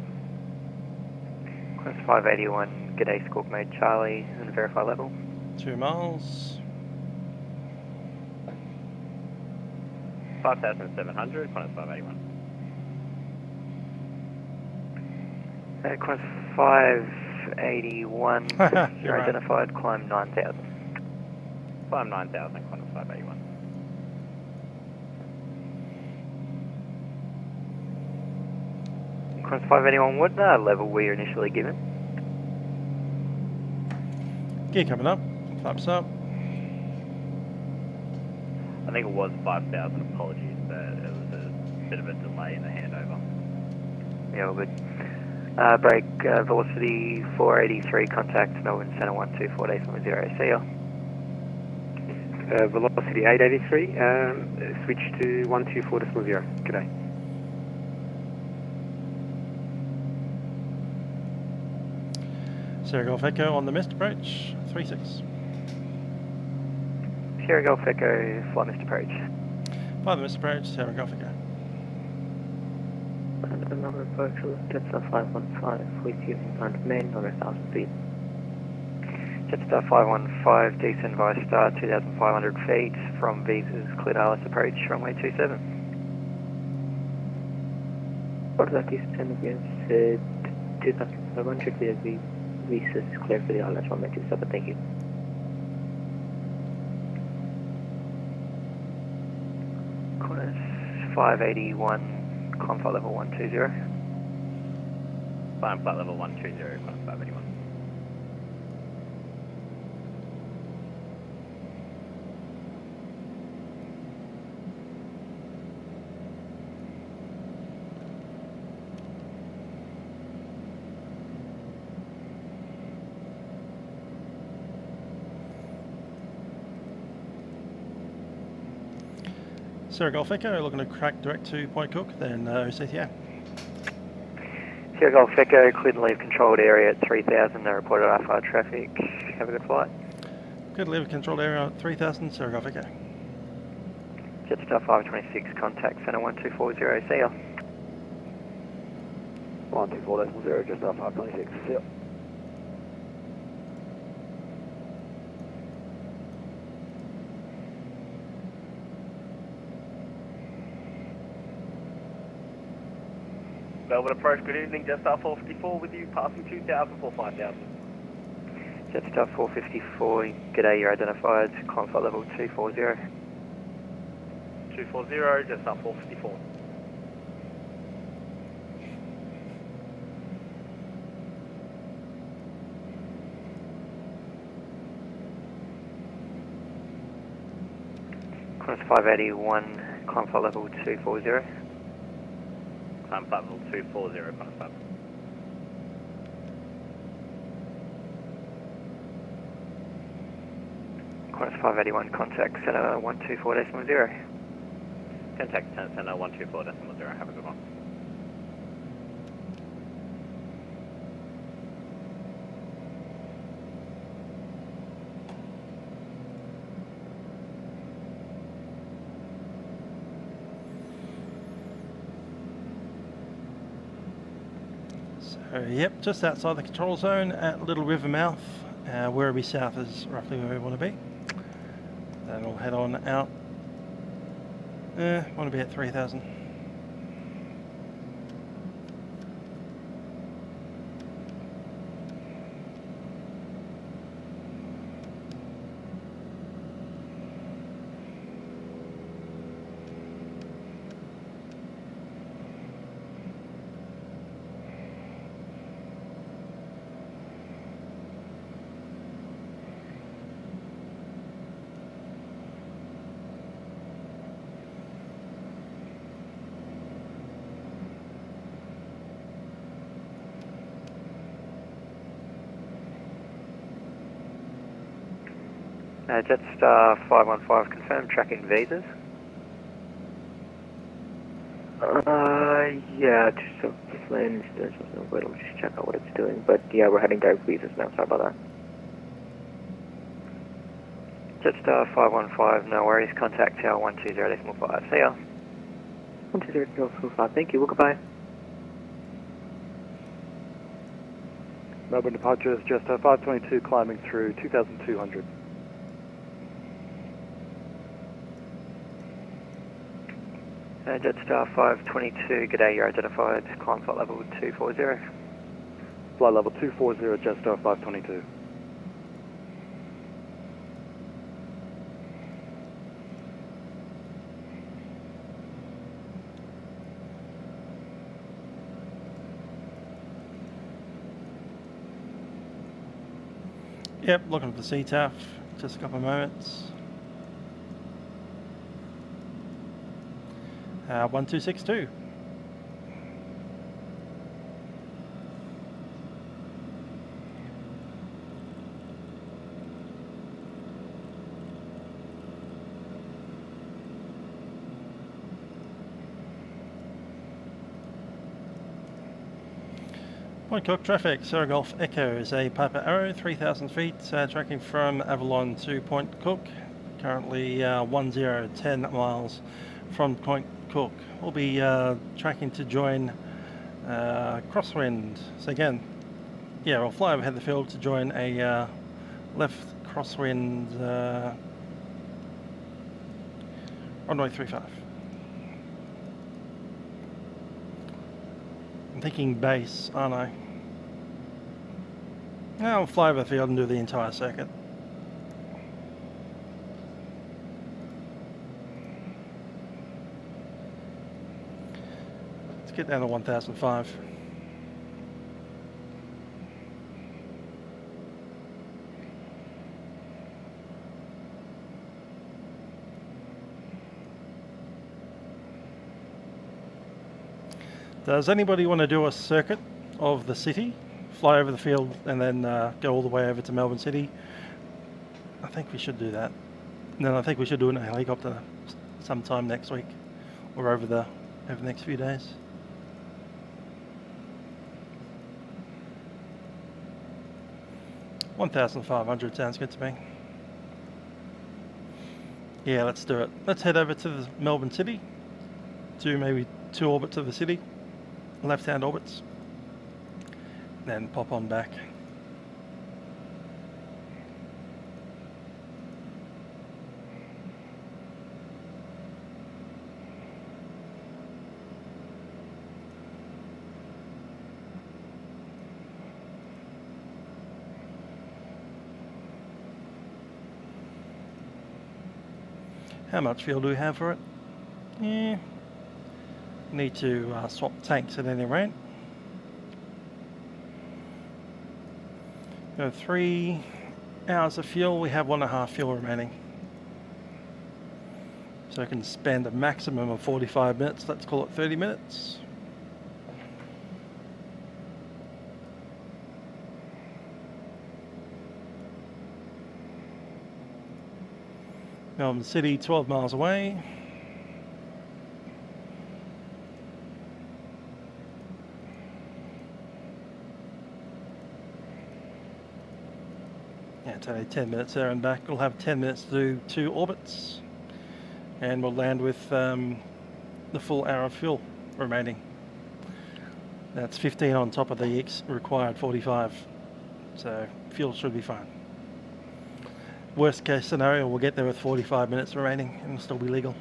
Qantas 581, g'day, squawk mode Charlie, and verify level. 2 miles. 5,700, Qantas 581. Qantas 581, you're identified, climb 9,000. Climb 9,000, Qantas 581. Qantas 581, what level were you initially given? Gear coming up, flaps up. I think it was 5,000, apologies, but it was a bit of a delay in the handover. Yeah, all good. Break velocity 483, contact Melbourne Centre 124.0. See ya. Velocity 883, switch to 124.0. G'day. Sierra Golf Echo on the missed approach, 36. Sierra Golf Echo, fly missed approach. By the missed approach, Sierra Golf Echo. Another approach, Jetstar 515 with you in front of men on 1,000 feet. Jetstar 515, descend via star 2,500 feet from Visa's cleared ILS approach, runway 27. What does that descend against 2,500 feet of Visa's cleared for the ILS, runway 27, thank you. Qantas 581. Climb flight level 120. Climb flight level 120, Qantas 581. Sierra Golf Echo, looking to crack direct to Point Cook, then OCTA. Sierra Golf Echo, cleared and leave controlled area at 3000, they reported R5 traffic. Have a good flight. Good, leave controlled area at 3000, Sierra Golf Echo. Jetstar 526, contact center 1240, see ya. 124.0, Jetstar 526, see ya. Melbourne approach, good evening, Jetstar 454 with you, passing 2000 for 5000. Jetstar 454, g'day, you're identified, climb flight level 240. 240, Jetstar 454. Qantas 581, climb flight level 240. Climb flight level 240, Qantas 5. Qantas 581, contact center 124.0. Contact center 124.0, have a good one. So, yep, just outside the control zone at Little River Mouth. Werribee South is roughly where we want to be. Then we'll head on out. Want to be at 3000. Jetstar 515, confirm tracking visas. Yeah, just plane instance, we'll just check out what it's doing. But yeah, we're heading direct visas now, sorry about that. Jetstar 515, no worries, contact tower 120.5, see ya. 120.5, thank you, well, goodbye. Melbourne departures, Jetstar 522 climbing through 2200. Jetstar 522, g'day, you're identified, climb flight level 240. Flight level 240, Jetstar 522. Yep, looking for the CTAF, just a couple of moments. 1262. Point Cook traffic, Sierra Golf Echo is a Piper Arrow, 3000 feet, tracking from Avalon to Point Cook, currently 1010 miles from Point Cook. We'll be tracking to join crosswind. So again, yeah, we'll fly overhead the field to join a left crosswind runway 35. I'm thinking base, aren't I? Now I'll fly over the field and do the entire circuit. Let's get down to 1005. Does anybody want to do a circuit of the city? Fly over the field and then go all the way over to Melbourne City? I think we should do that. And then I think we should do it in a helicopter sometime next week or over the next few days. $1,500 sounds good to me. Yeah, let's do it. Let's head over to the Melbourne city, do maybe 2 orbits of the city, left-hand orbits, then pop on back. How much fuel do we have for it? Yeah. Need to swap tanks at any rate. Go 3 hours of fuel, we have 1.5 fuel remaining. So I can spend a maximum of 45 minutes, let's call it 30 minutes. Melbourne City, 12 miles away. Yeah, it's only 10 minutes there and back. We'll have 10 minutes to do 2 orbits. And we'll land with the full hour of fuel remaining. That's 15 on top of the required 45. So fuel should be fine. Worst case scenario, we'll get there with 45 minutes remaining and it'll still be legal.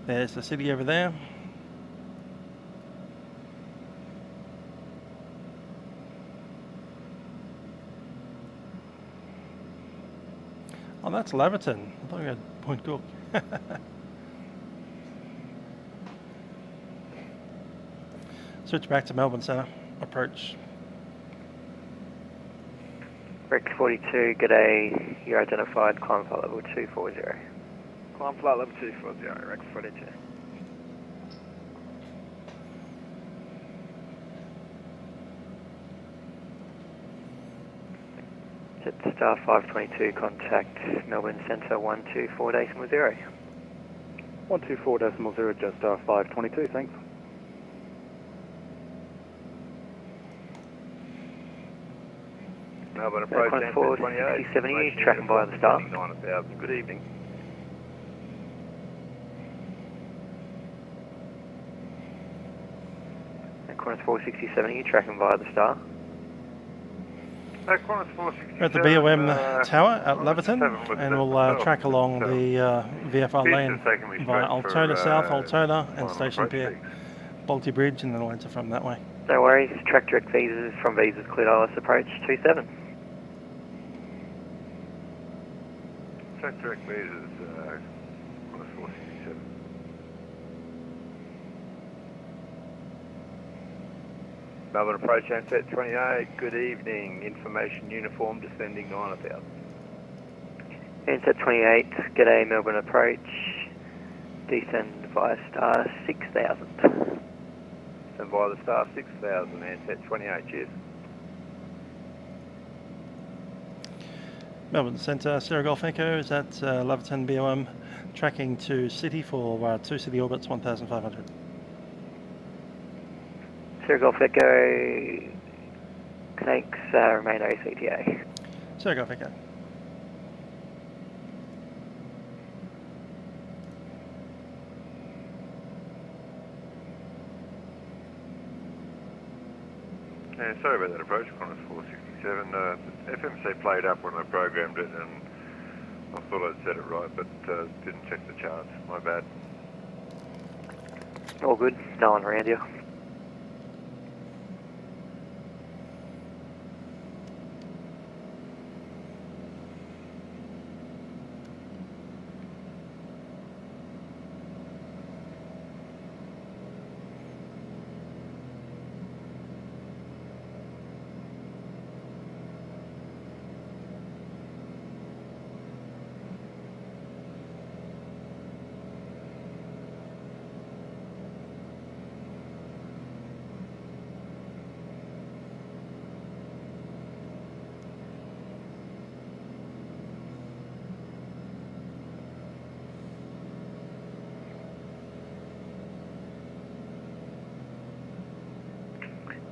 There's the city over there. Oh, that's Laverton. I thought we had Point Cook. Switch back to Melbourne Centre. Approach. Rex 42, g'day. You're identified, climb flight level 240. Climb flight level 240, Rex 42. Jetstar 522, contact Melbourne Centre 124.0. 124.0, Jetstar 522, thanks. Melbourne approach, Qantas 46070, tracking via the star. 9,000. Good evening. Qantas 46070, tracking via the star. Qantas 467. We're at the BOM tower at Laverton, and we'll track along the VFR lane via Altona South, Altona, and Station Pier, Balti Bridge, and then we'll enter from that way. No worries, track direct visas from visas cleared ILS approach 27. Track direct visas, Qantas 467. Melbourne approach, Ansett 28. Good evening. Information uniform descending 9,000. Ansett 28, g'day Melbourne approach. Descend via star 6000. And via the star 6000, Ansett 28, cheers. Melbourne Centre, Sierra Golf Echo is at Laverton BOM, tracking to City for 2 City orbits, 1,500. Sierra Golf Echo, thanks, remain OCTA. Sierra Golf Echo. Yeah, sorry about that approach, Qantas 467. The FMC played up when I programmed it and I thought I'd set it right, but didn't check the charts. My bad. All good, no one around you.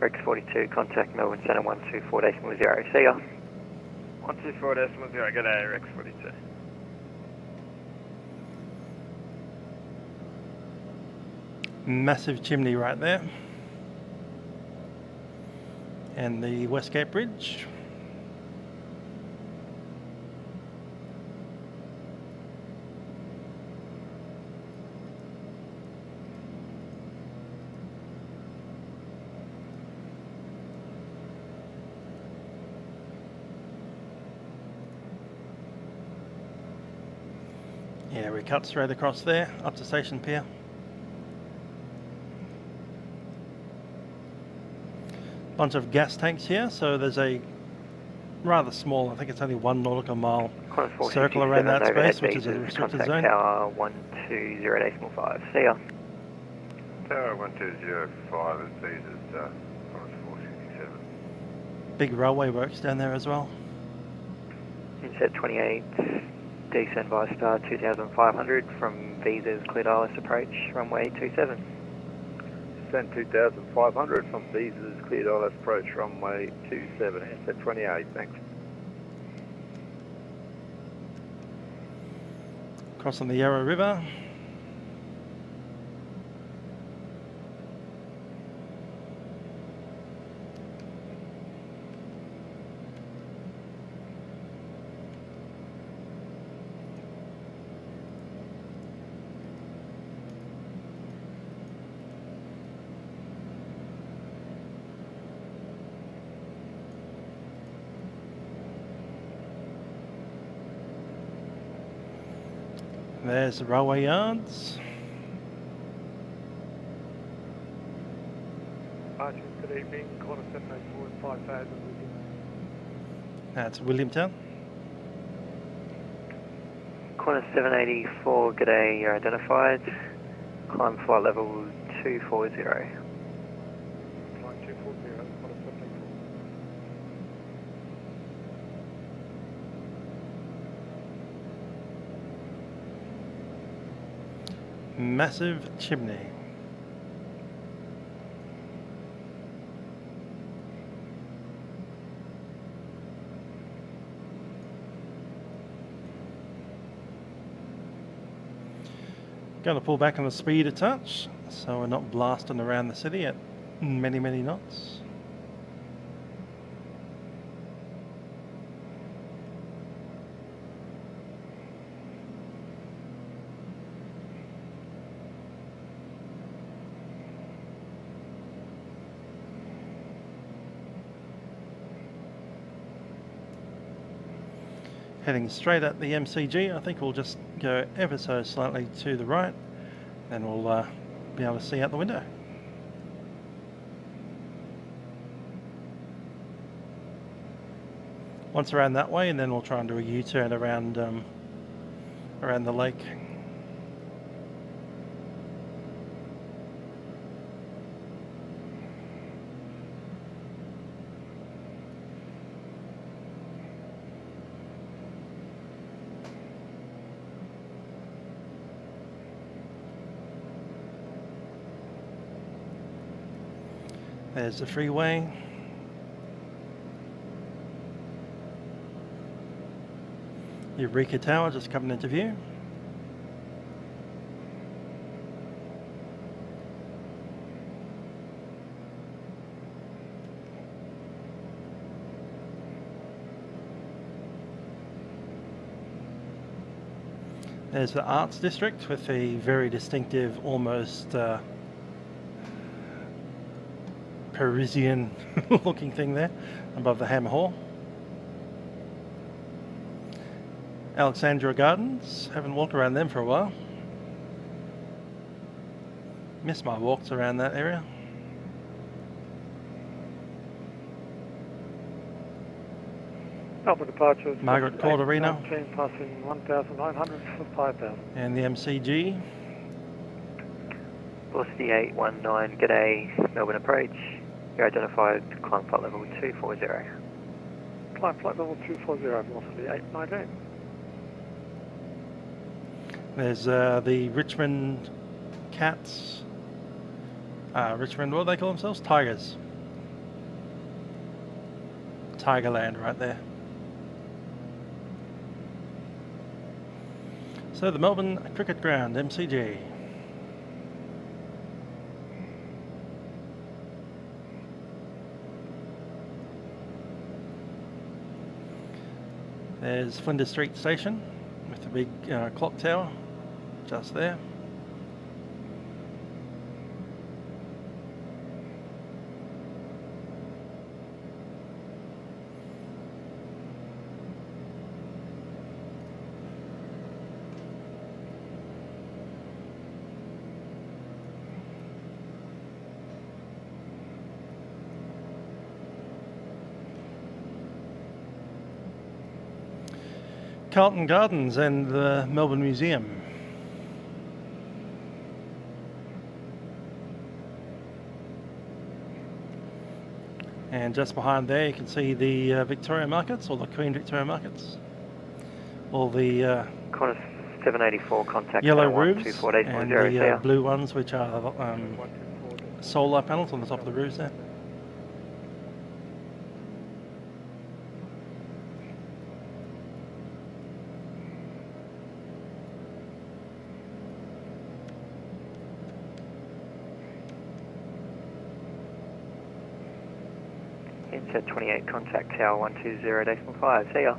Rex 42, contact Melbourne Centre 124.0. See ya. 124.0, good day, Rex 42. Massive chimney right there. And the Westgate Bridge. Yeah, we cut straight across there, up to Station Pier. Bunch of gas tanks here, so there's a rather small, I think it's only 1 nautical mile circle around that space, which is a restricted zone. Tower 120.5. See ya. Tower 1205 at Visas, Qantas 467. Big railway works down there as well. Inset 28, descend via star 2500 from Visas cleared ILS approach, runway 27. Descend 2500 from Visas cleared ILS approach, runway 27, Inset 28, thanks. Crossing the Yarra River. There's the railway yards. Good evening, Qantas 784 and 5000 That's Williamtown. Qantas 784, g'day, you're identified. Climb flight level 240. Flight 240, Qantas 784. Massive chimney. Going to pull back on the speed a touch, so we're not blasting around the city at many knots. Heading straight at the MCG. I think we'll just go ever so slightly to the right, and we'll be able to see out the window. Once around that way, and then we'll try and do a U-turn around around the lake. There's the freeway. Eureka Tower just coming into view. There's the Arts District with a very distinctive, almost Parisian looking thing there above the Hammer Hall. Alexandra Gardens, haven't walked around them for a while. Miss my walks around that area. Melbourne departures. Margaret Court Arena. Passing 1,900 for 5,000. And the MCG. Velocity 819, g'day, Melbourne approach. You're identified, climb flight level 240. Climb flight level 240, velocity 819. There's the Richmond Cats. Richmond, what do they call themselves? Tigers. Tigerland right there. So the Melbourne Cricket Ground, MCG. There's Flinders Street Station with the big clock tower just there. Carlton Gardens and the Melbourne Museum. And just behind there you can see the Victoria Markets, or the Queen Victoria Markets. All the Qantas 784, contact yellow Tower roofs 124 and the blue ones, which are solar panels on the top of the roofs there. Inset 28, contact Tower 120.5. See ya.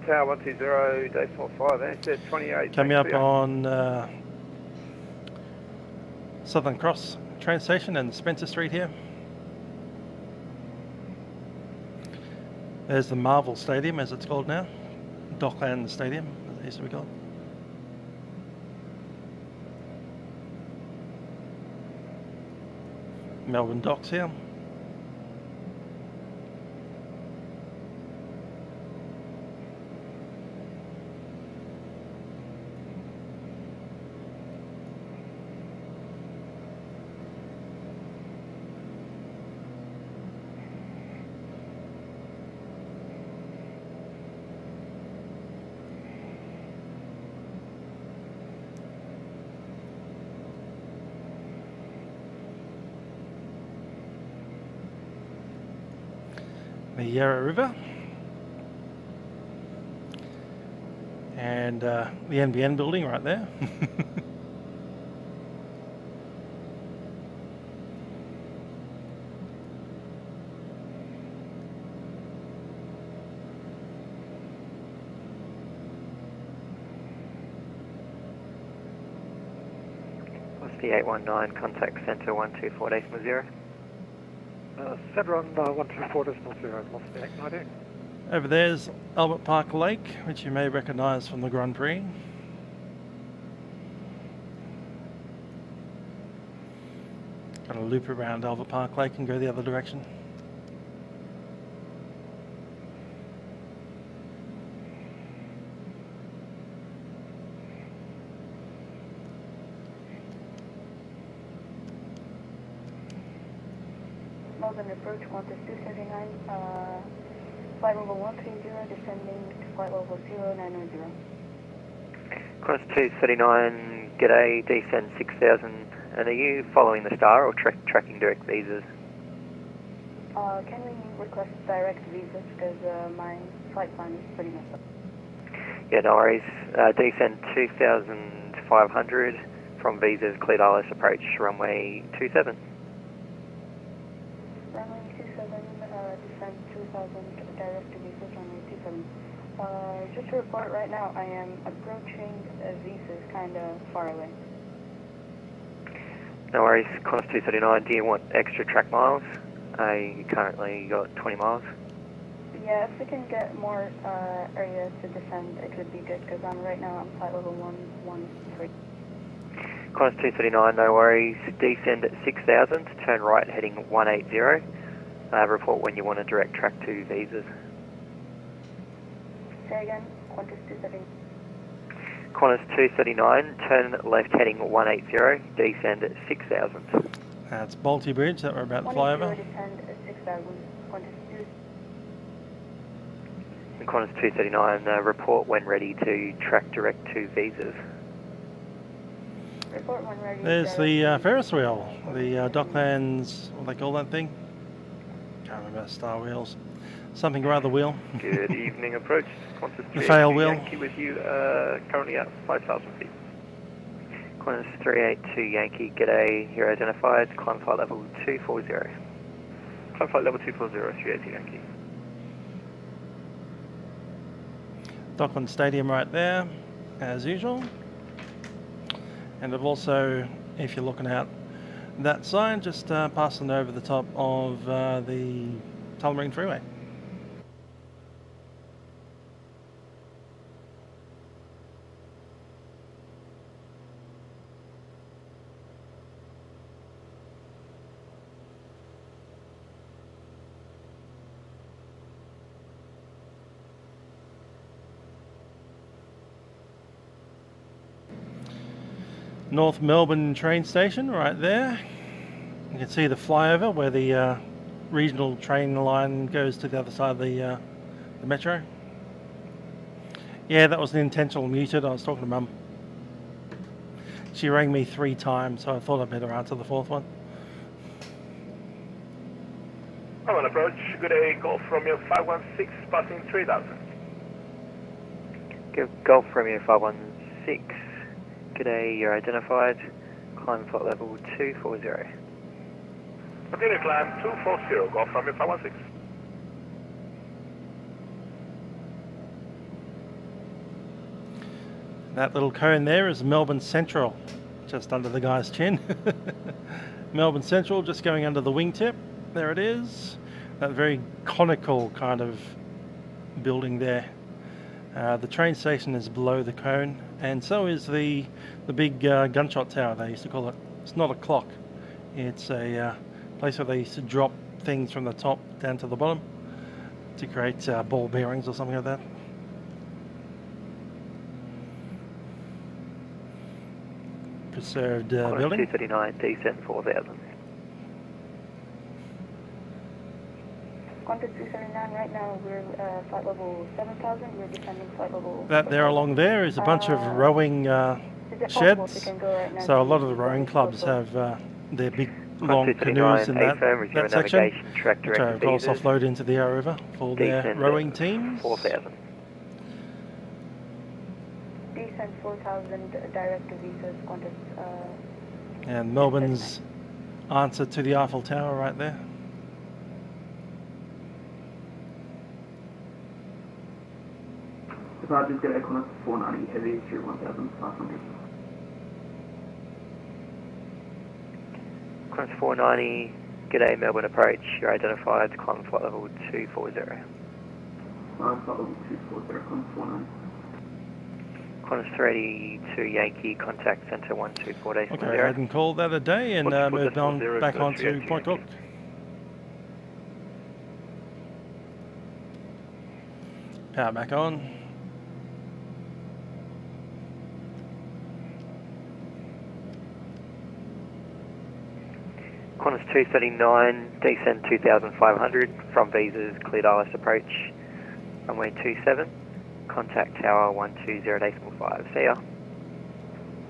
Tower 120.5, Inset 28. Coming up on Southern Cross train station and Spencer Street here. There's the Marvel Stadium, as it's called now. Dockland Stadium, as it used to be called. Melbourne Docks here. The Yarra River and the NBN building right there. What's the 819, contact Centre 124.0. Centre on 124.0, lost the 819. Over there's Albert Park Lake, which you may recognise from the Grand Prix. Got to loop around Albert Park Lake and go the other direction. Melbourne approach, Qantas 279, flight level 130, descending to flight level 0900. Qantas 239, g'day, descend 6000. And are you following the star or tracking direct visas? Can we request direct visas, because my flight plan is pretty messed up. Yeah, no worries. Descend 2500 from visas, cleared ILS approach, runway 27. Runway 27, descend 2000, direct visas, runway 27. Just to report right now, I am approaching visas kind of far away. No worries. Qantas 239, do you want extra track miles? You currently got 20 miles. Yeah, if we can get more area to descend, it would be good, because right now I'm flight level 113. Qantas 239, no worries. Descend at 6000, turn right heading 180. Report when you want a direct track to visas. Say again, Qantas 239. Qantas 239, turn left heading 180, descend at 6000. That's Balti Bridge that we're about to fly over. Descend at 6000, Qantas 2. And Qantas 239, report when ready to track direct to visas. Report when ready. There's the Ferris wheel, the Docklands, what do they call that thing? can't remember, Star Wheels. Something or other wheel. Good evening, approach. Qantas The fail 382 wheel. Yankee with you, currently at 5,000 feet. Qantas 382 Yankee, g'day, you're identified, climb flight level 240. Climb flight level 240, 382 Yankee. Dockland Stadium right there, as usual. And I've also, if you're looking out that side, just passing over the top of the Tullamarine Freeway. North Melbourne train station right there. You can see the flyover where the regional train line goes to the other side of the metro. Yeah, that was an intentional muted. I was talking to Mum. She rang me 3 times, so I thought I'd better answer the 4th one. I'm on approach. Good day, Golf Romeo 516, passing 3,000. Golf Romeo 516, g'day, you're identified, climb flight level 240. Continue climb 240, Golf Romeo 516. That little cone there is Melbourne Central, just under the guy's chin. Melbourne Central, just going under the wingtip. There it is. That very conical kind of building there. The train station is below the cone, and so is the big gunshot tower, they used to call it. It's not a clock. It's a place where they used to drop things from the top down to the bottom to create ball bearings or something like that. Preserved building. 239, descent 4,000. Qantas 279, right now we're flight level 7,000, we're descending flight level... That there along there is a bunch of rowing sheds, so a lot of the rowing clubs have their big long canoes in that section, which are of course offload into the Yarra River for their rowing teams. 4,000. Descent 4,000, direct to visas, Qantas... and Melbourne's answer to the Eiffel Tower right there. Departures get Qantas 490 heavy through 1,500. Qantas 490, g'day, Melbourne approach, you're identified, climb flight level 240. Flight level 240, Qantas 490. Qantas 382 Yankee, contact centre 124 days. Okay, I hadn't called that a day and moved on back onto Point Cook. Power back on. Qantas 239, descend 2,500 from visas, cleared ILS approach, runway 27, contact tower 120.5. See ya.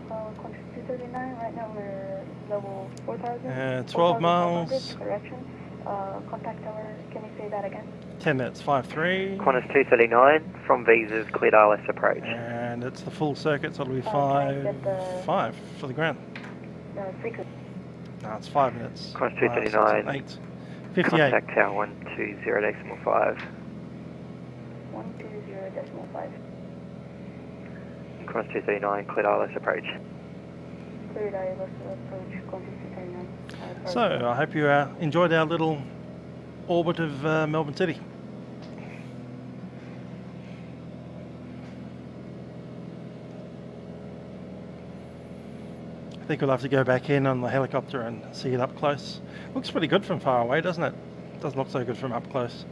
Qantas 239, right now we're level 4,000. 12 miles. Correction. Contact tower, can you say that again? 10 minutes, 5-3. Qantas 239, from visas, cleared ILS approach. And it's the full circuit, so it'll be 5 for the ground. Frequency. No, it's 5 minutes. Qantas 239, 58. contact tower 120.5. 120.5. Qantas 239, cleared ILS approach. Cleared ILS approach, Qantas 239. So, I hope you enjoyed our little orbit of Melbourne City. I think we'll have to go back in on the helicopter and see it up close. Looks pretty good from far away, doesn't it? Doesn't look so good from up close.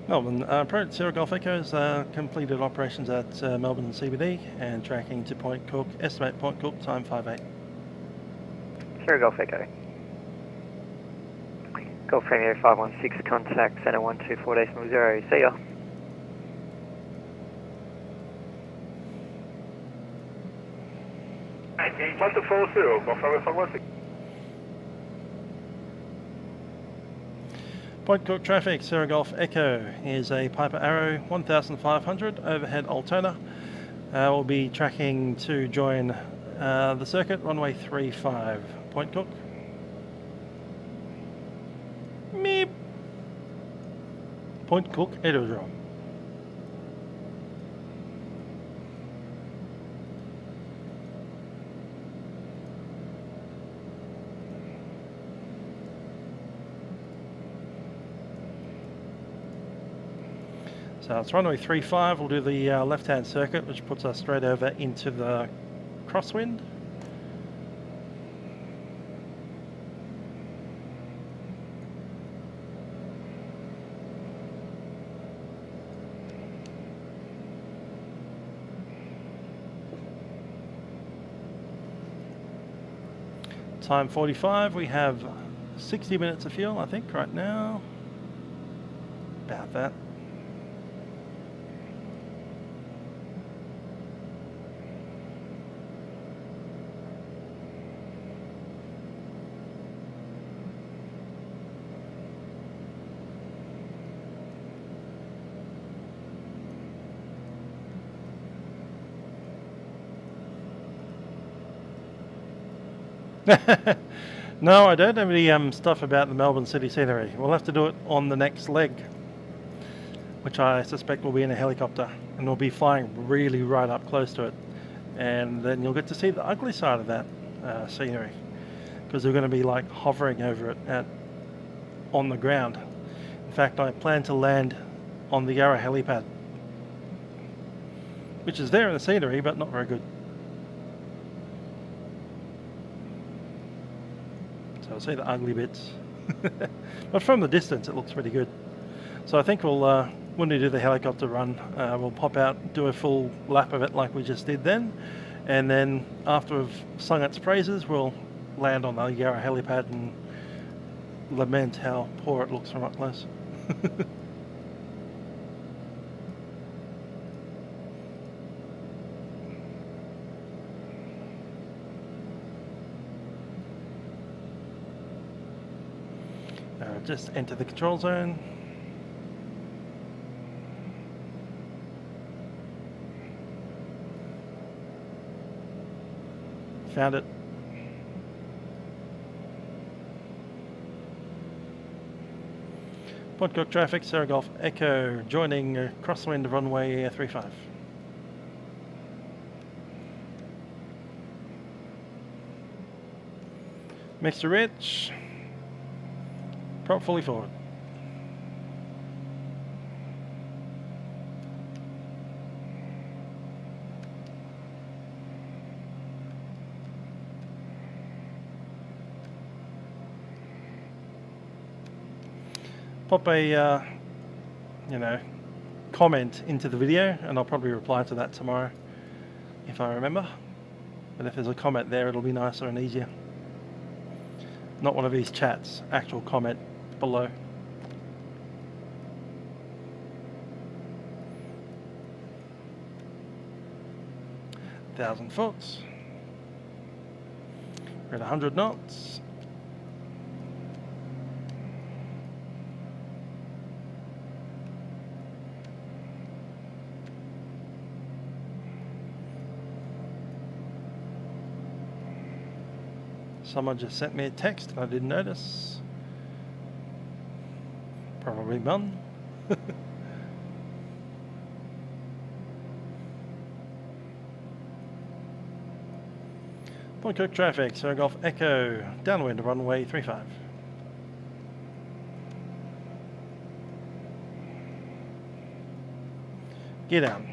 Melbourne approach, Sierra Golf Echoes completed operations at Melbourne CBD and tracking to Point Cook. Estimate Point Cook, time 5:08. Sierra Golf Echo. Golf Romeo 516, contact centre 124.0. See ya. Flight to 40, Buffalo 516. Point Cook traffic, Sierra Golf Echo is a Piper Arrow 1500 overhead Altona. We'll be tracking to join the circuit, runway 35. Point Cook. Meep. Point Cook Aerodrome. So it's runway 35, we'll do the left-hand circuit, which puts us straight over into the crosswind. Time 45, we have 60 minutes of fuel, I think, right now. About that. No, I don't have any stuff about the Melbourne city scenery. We'll have to do it on the next leg, which I suspect will be in a helicopter, and we'll be flying really right up close to it, and then you'll get to see the ugly side of that scenery, because we're going to be like hovering over it on the ground. In fact, I plan to land on the Yarra helipad, which is there in the scenery but not very good. So I'll see the ugly bits. But from the distance it looks pretty good. So I think we'll, when we do the helicopter run, we'll pop out, do a full lap of it like we just did then. And then after we've sung its praises, we'll land on the Yarra helipad and lament how poor it looks from up close. Just enter the control zone. Found it. Point Cook traffic, Sierra Golf Echo, joining crosswind runway 35. Mixture rich. Prop fully forward. Pop a, comment into the video, and I'll probably reply to that tomorrow if I remember. But if there's a comment there, it'll be nicer and easier. Not one of these chats, actual comment below. Thousand foot. We're at 100 knots. Someone just sent me a text and I didn't notice. Probably Mum. Point Cook traffic, Sierra Golf Echo, downwind runway 35. Gear down.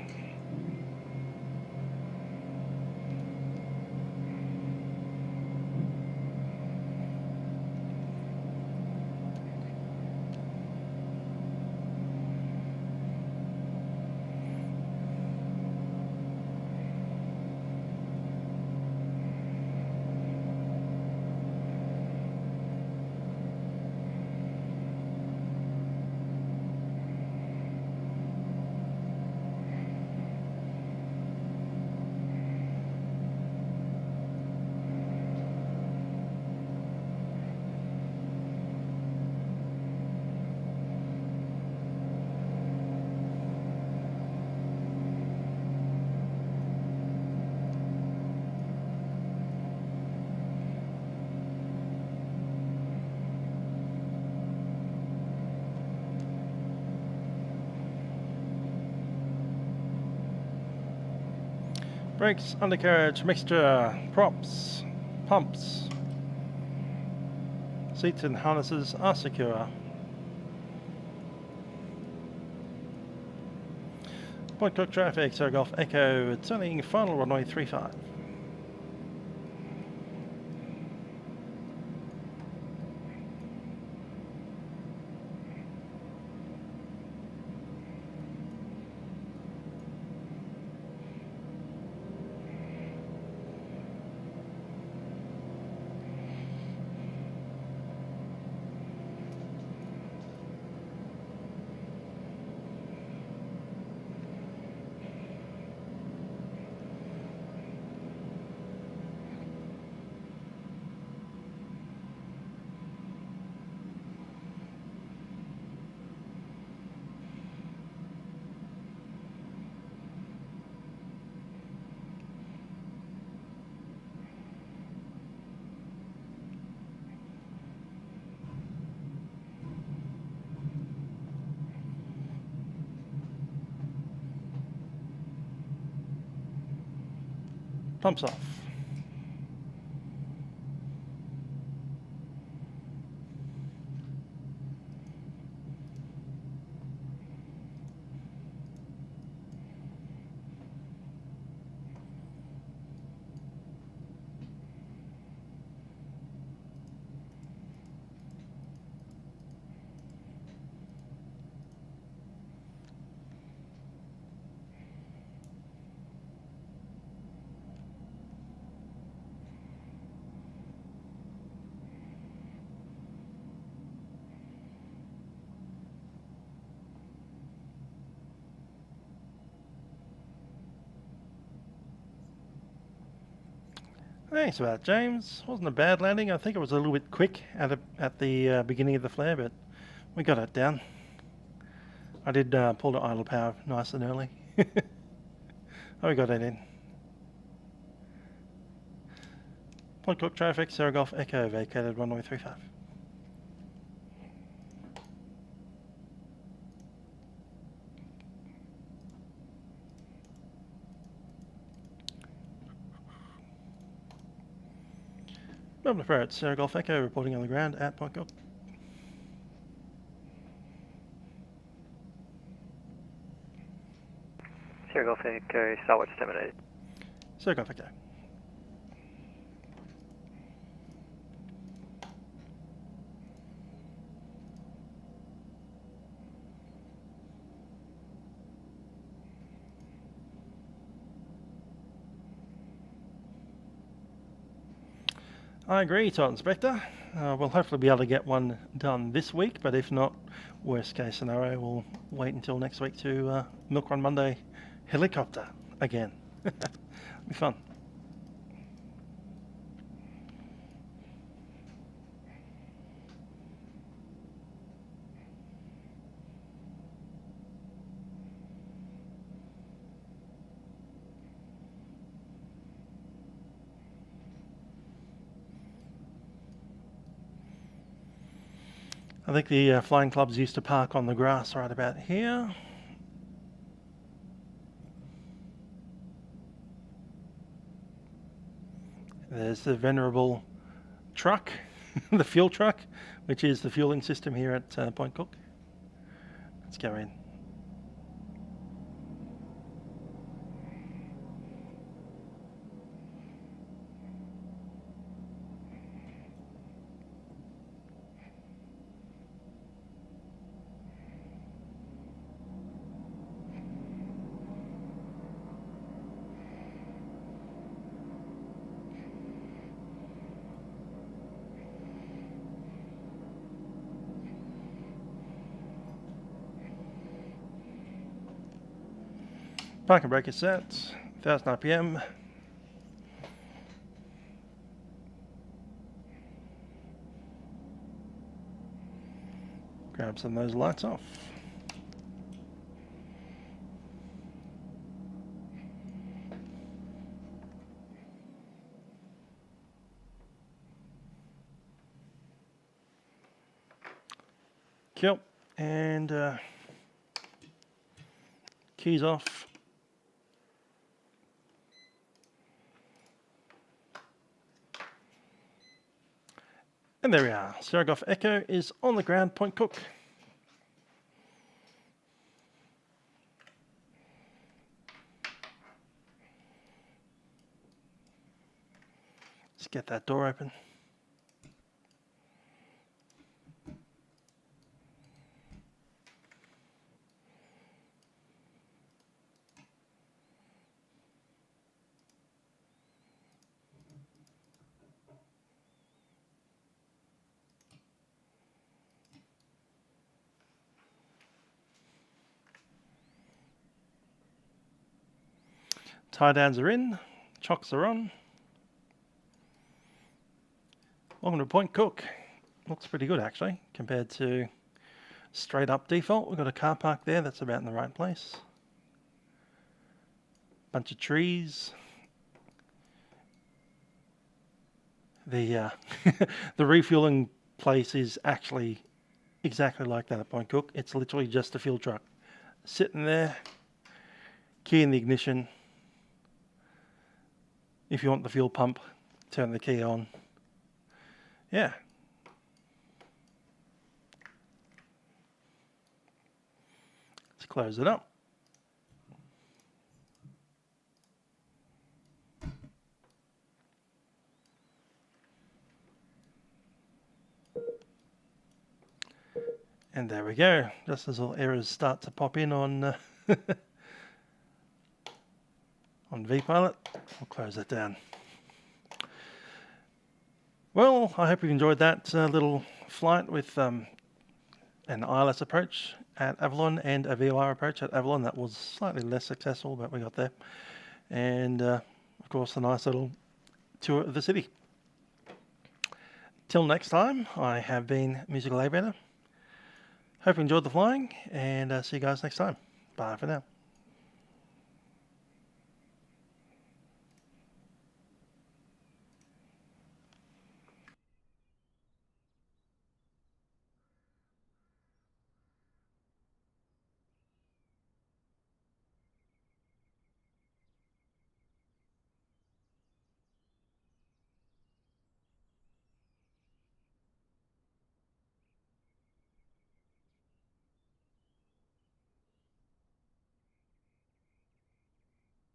Brakes, undercarriage, mixture, props, pumps. Seats and harnesses are secure. Point Cook traffic, Sierra Golf Echo, turning final runway 35. Pumps off. Thanks for that, James. Wasn't a bad landing. I think it was a little bit quick at the beginning of the flare, but we got it down. I did pull the idle power nice and early. Oh, we got it in. Point Cook traffic, Sierra Golf Echo, vacated runway 35. Melbourne Ferret, Sierra Golf Echo, reporting on the ground at Point Cook. Sierra Golf Echo, starwatch terminated. Sierra Golf Echo. I agree, Titan Inspector. We'll hopefully be able to get one done this week, but if not, worst case scenario, we'll wait until next week to Milk Run Monday helicopter again. It'll be fun. I think the flying clubs used to park on the grass right about here. There's the venerable truck, the fuel truck, which is the fueling system here at Point Cook. Let's go in. Parking brake is set, 1000 RPM. Grab some of those lights off. Cool. And keys off. And there we are. Sierra Golf Echo is on the ground, Point Cook. Let's get that door open. Tie downs are in, chocks are on. Welcome to Point Cook. Looks pretty good actually, compared to straight up default. We've got a car park there, that's about in the right place. Bunch of trees. The the refueling place is actually exactly like that at Point Cook. It's literally just a fuel truck sitting there, key in the ignition. If you want the fuel pump, turn the key on. Yeah. Let's close it up. And there we go. Just as all errors start to pop in on on vPilot, we'll close that down. Well, I hope you've enjoyed that little flight with an ILS approach at Avalon and a VOR approach at Avalon. That was slightly less successful, but we got there. And of course, a nice little tour of the city. Till next time, I have been Musical Aviator. Hope you enjoyed the flying, and see you guys next time. Bye for now.